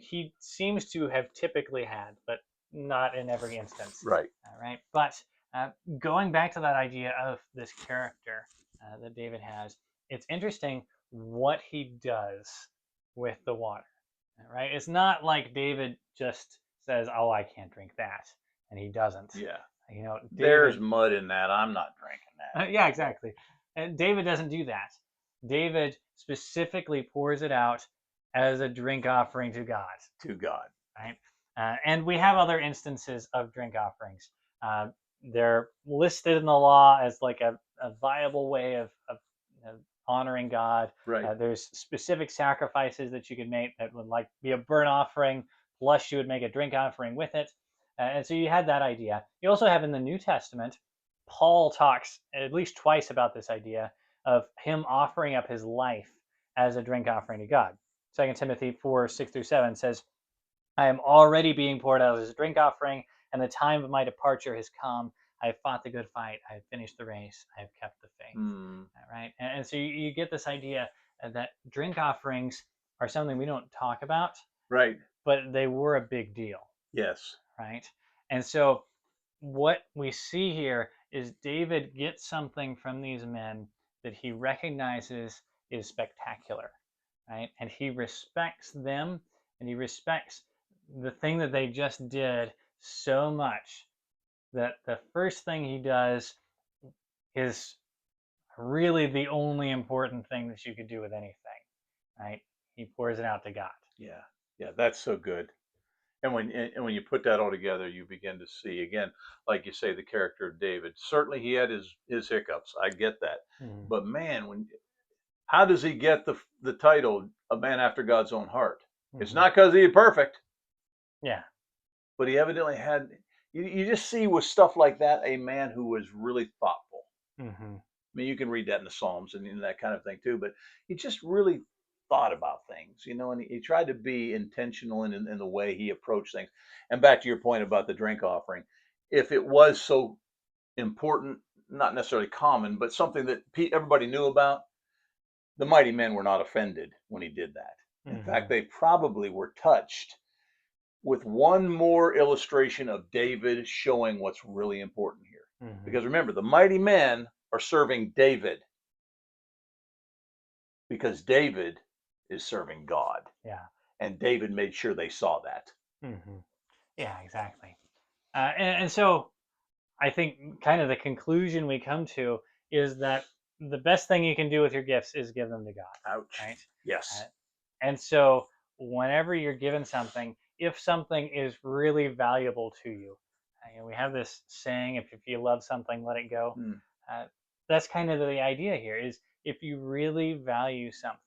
Speaker 1: he seems to have typically had, but not in every instance.
Speaker 2: Right.
Speaker 1: All right. But going back to that idea of this character that David has, it's interesting what he does with the water. Right? It's not like David just says, "Oh, I can't drink that," and he doesn't.
Speaker 2: Yeah. There's
Speaker 1: David.
Speaker 2: mud in that. I'm not drinking that.
Speaker 1: Yeah, exactly. And David doesn't do that. David specifically pours it out as a drink offering to God,
Speaker 2: To God.
Speaker 1: right? And we have other instances of drink offerings. They're listed in the law as like a viable way of honoring God.
Speaker 2: Right.
Speaker 1: There's specific sacrifices that you could make that would like be a burnt offering, plus you would make a drink offering with it. And so you had that idea. You also have in the New Testament Paul talks at least twice about this idea of him offering up his life as a drink offering to God. 2 Timothy 4:6-7 says, I am already being poured out as a drink offering, and the time of my departure has come. I have fought the good fight. I have finished the race. I have kept the faith. Right? And so you get this idea that drink offerings are something we don't talk about,
Speaker 2: Right.
Speaker 1: but they were a big deal.
Speaker 2: Yes.
Speaker 1: Right? And so what we see here is David gets something from these men that he recognizes is spectacular, right? And he respects them, and he respects the thing that they just did so much that the first thing he does is really the only important thing that you could do with anything, right? He pours it out to God.
Speaker 2: Yeah. Yeah. That's so good. And when you put that all together, you begin to see again, like you say, the character of David. Certainly, he had his hiccups. I get that, but man, how does he get the title "A Man After God's Own Heart"? It's not because he's perfect.
Speaker 1: Yeah.
Speaker 2: But he evidently had. You just see with stuff like that, a man who was really thoughtful. I mean, you can read that in the Psalms and that kind of thing too. But he just really thought about things, and he tried to be intentional in the way he approached things. And back to your point about the drink offering, if it was so important, not necessarily common, but something that everybody knew about, the mighty men were not offended when he did that. In fact, they probably were touched with one more illustration of David showing what's really important here. Because remember, the mighty men are serving David because David is serving God.
Speaker 1: Yeah.
Speaker 2: And David made sure they saw that.
Speaker 1: Yeah, exactly. And so I think kind of the conclusion we come to is that the best thing you can do with your gifts is give them to God.
Speaker 2: Ouch.
Speaker 1: Right?
Speaker 2: Yes.
Speaker 1: And so whenever you're given something, if something is really valuable to you, we have this saying, if you love something, let it go. That's kind of the idea here is if you really value something,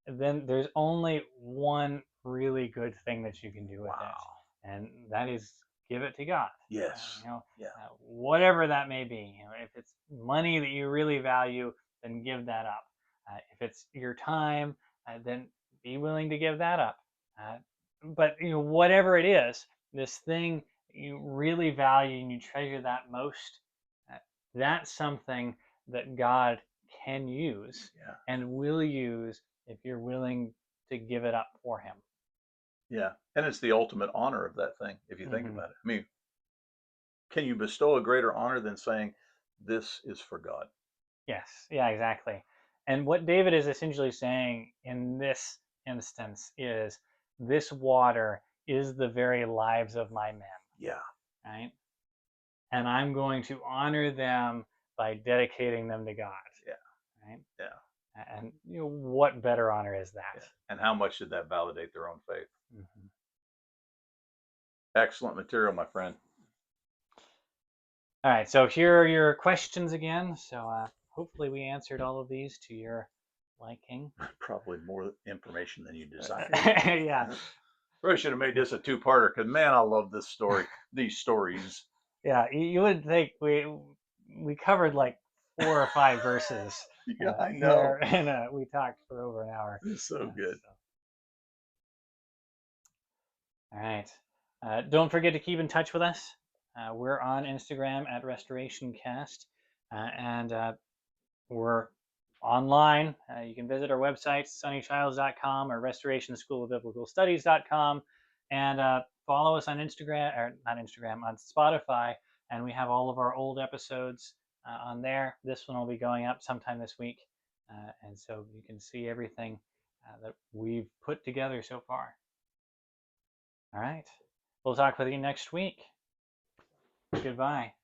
Speaker 1: then there's only one really good thing that you can do with it. And that is give it to God.
Speaker 2: Yes.
Speaker 1: Whatever that may be. If it's money that you really value, then give that up. If it's your time, then be willing to give that up. But whatever it is, this thing you really value and you treasure that most, that's something that God can use and will use if you're willing to give it up for Him.
Speaker 2: Yeah, and it's the ultimate honor of that thing, if you think about it. I mean, can you bestow a greater honor than saying, this is for God?
Speaker 1: Yes, yeah, exactly. And what David is essentially saying in this instance is this water is the very lives of my men.
Speaker 2: Yeah.
Speaker 1: Right? And I'm going to honor them by dedicating them to God.
Speaker 2: Yeah.
Speaker 1: Right?
Speaker 2: Yeah.
Speaker 1: And what better honor is that?
Speaker 2: Yeah. And how much did that validate their own faith? Excellent material, my friend.
Speaker 1: All right, so here are your questions again. So hopefully we answered all of these to your liking.
Speaker 2: Probably more information than you desired.
Speaker 1: Yeah.
Speaker 2: Probably should have made this a two-parter because, man, I love this story, these stories.
Speaker 1: Yeah, you would think we covered like 4 or 5 verses.
Speaker 2: Yeah, I know.
Speaker 1: And we talked for over an hour.
Speaker 2: It's so good.
Speaker 1: All right. Don't forget to keep in touch with us. We're on Instagram at RestorationCast, and we're online. You can visit our website, sunnychilds.com or restorationschoolofbiblicalstudies.com, and follow us on Instagram, or not Instagram, on Spotify, and we have all of our old episodes on there. This one will be going up sometime this week, and so you can see everything that we've put together so far. All right. We'll talk with you next week. Goodbye.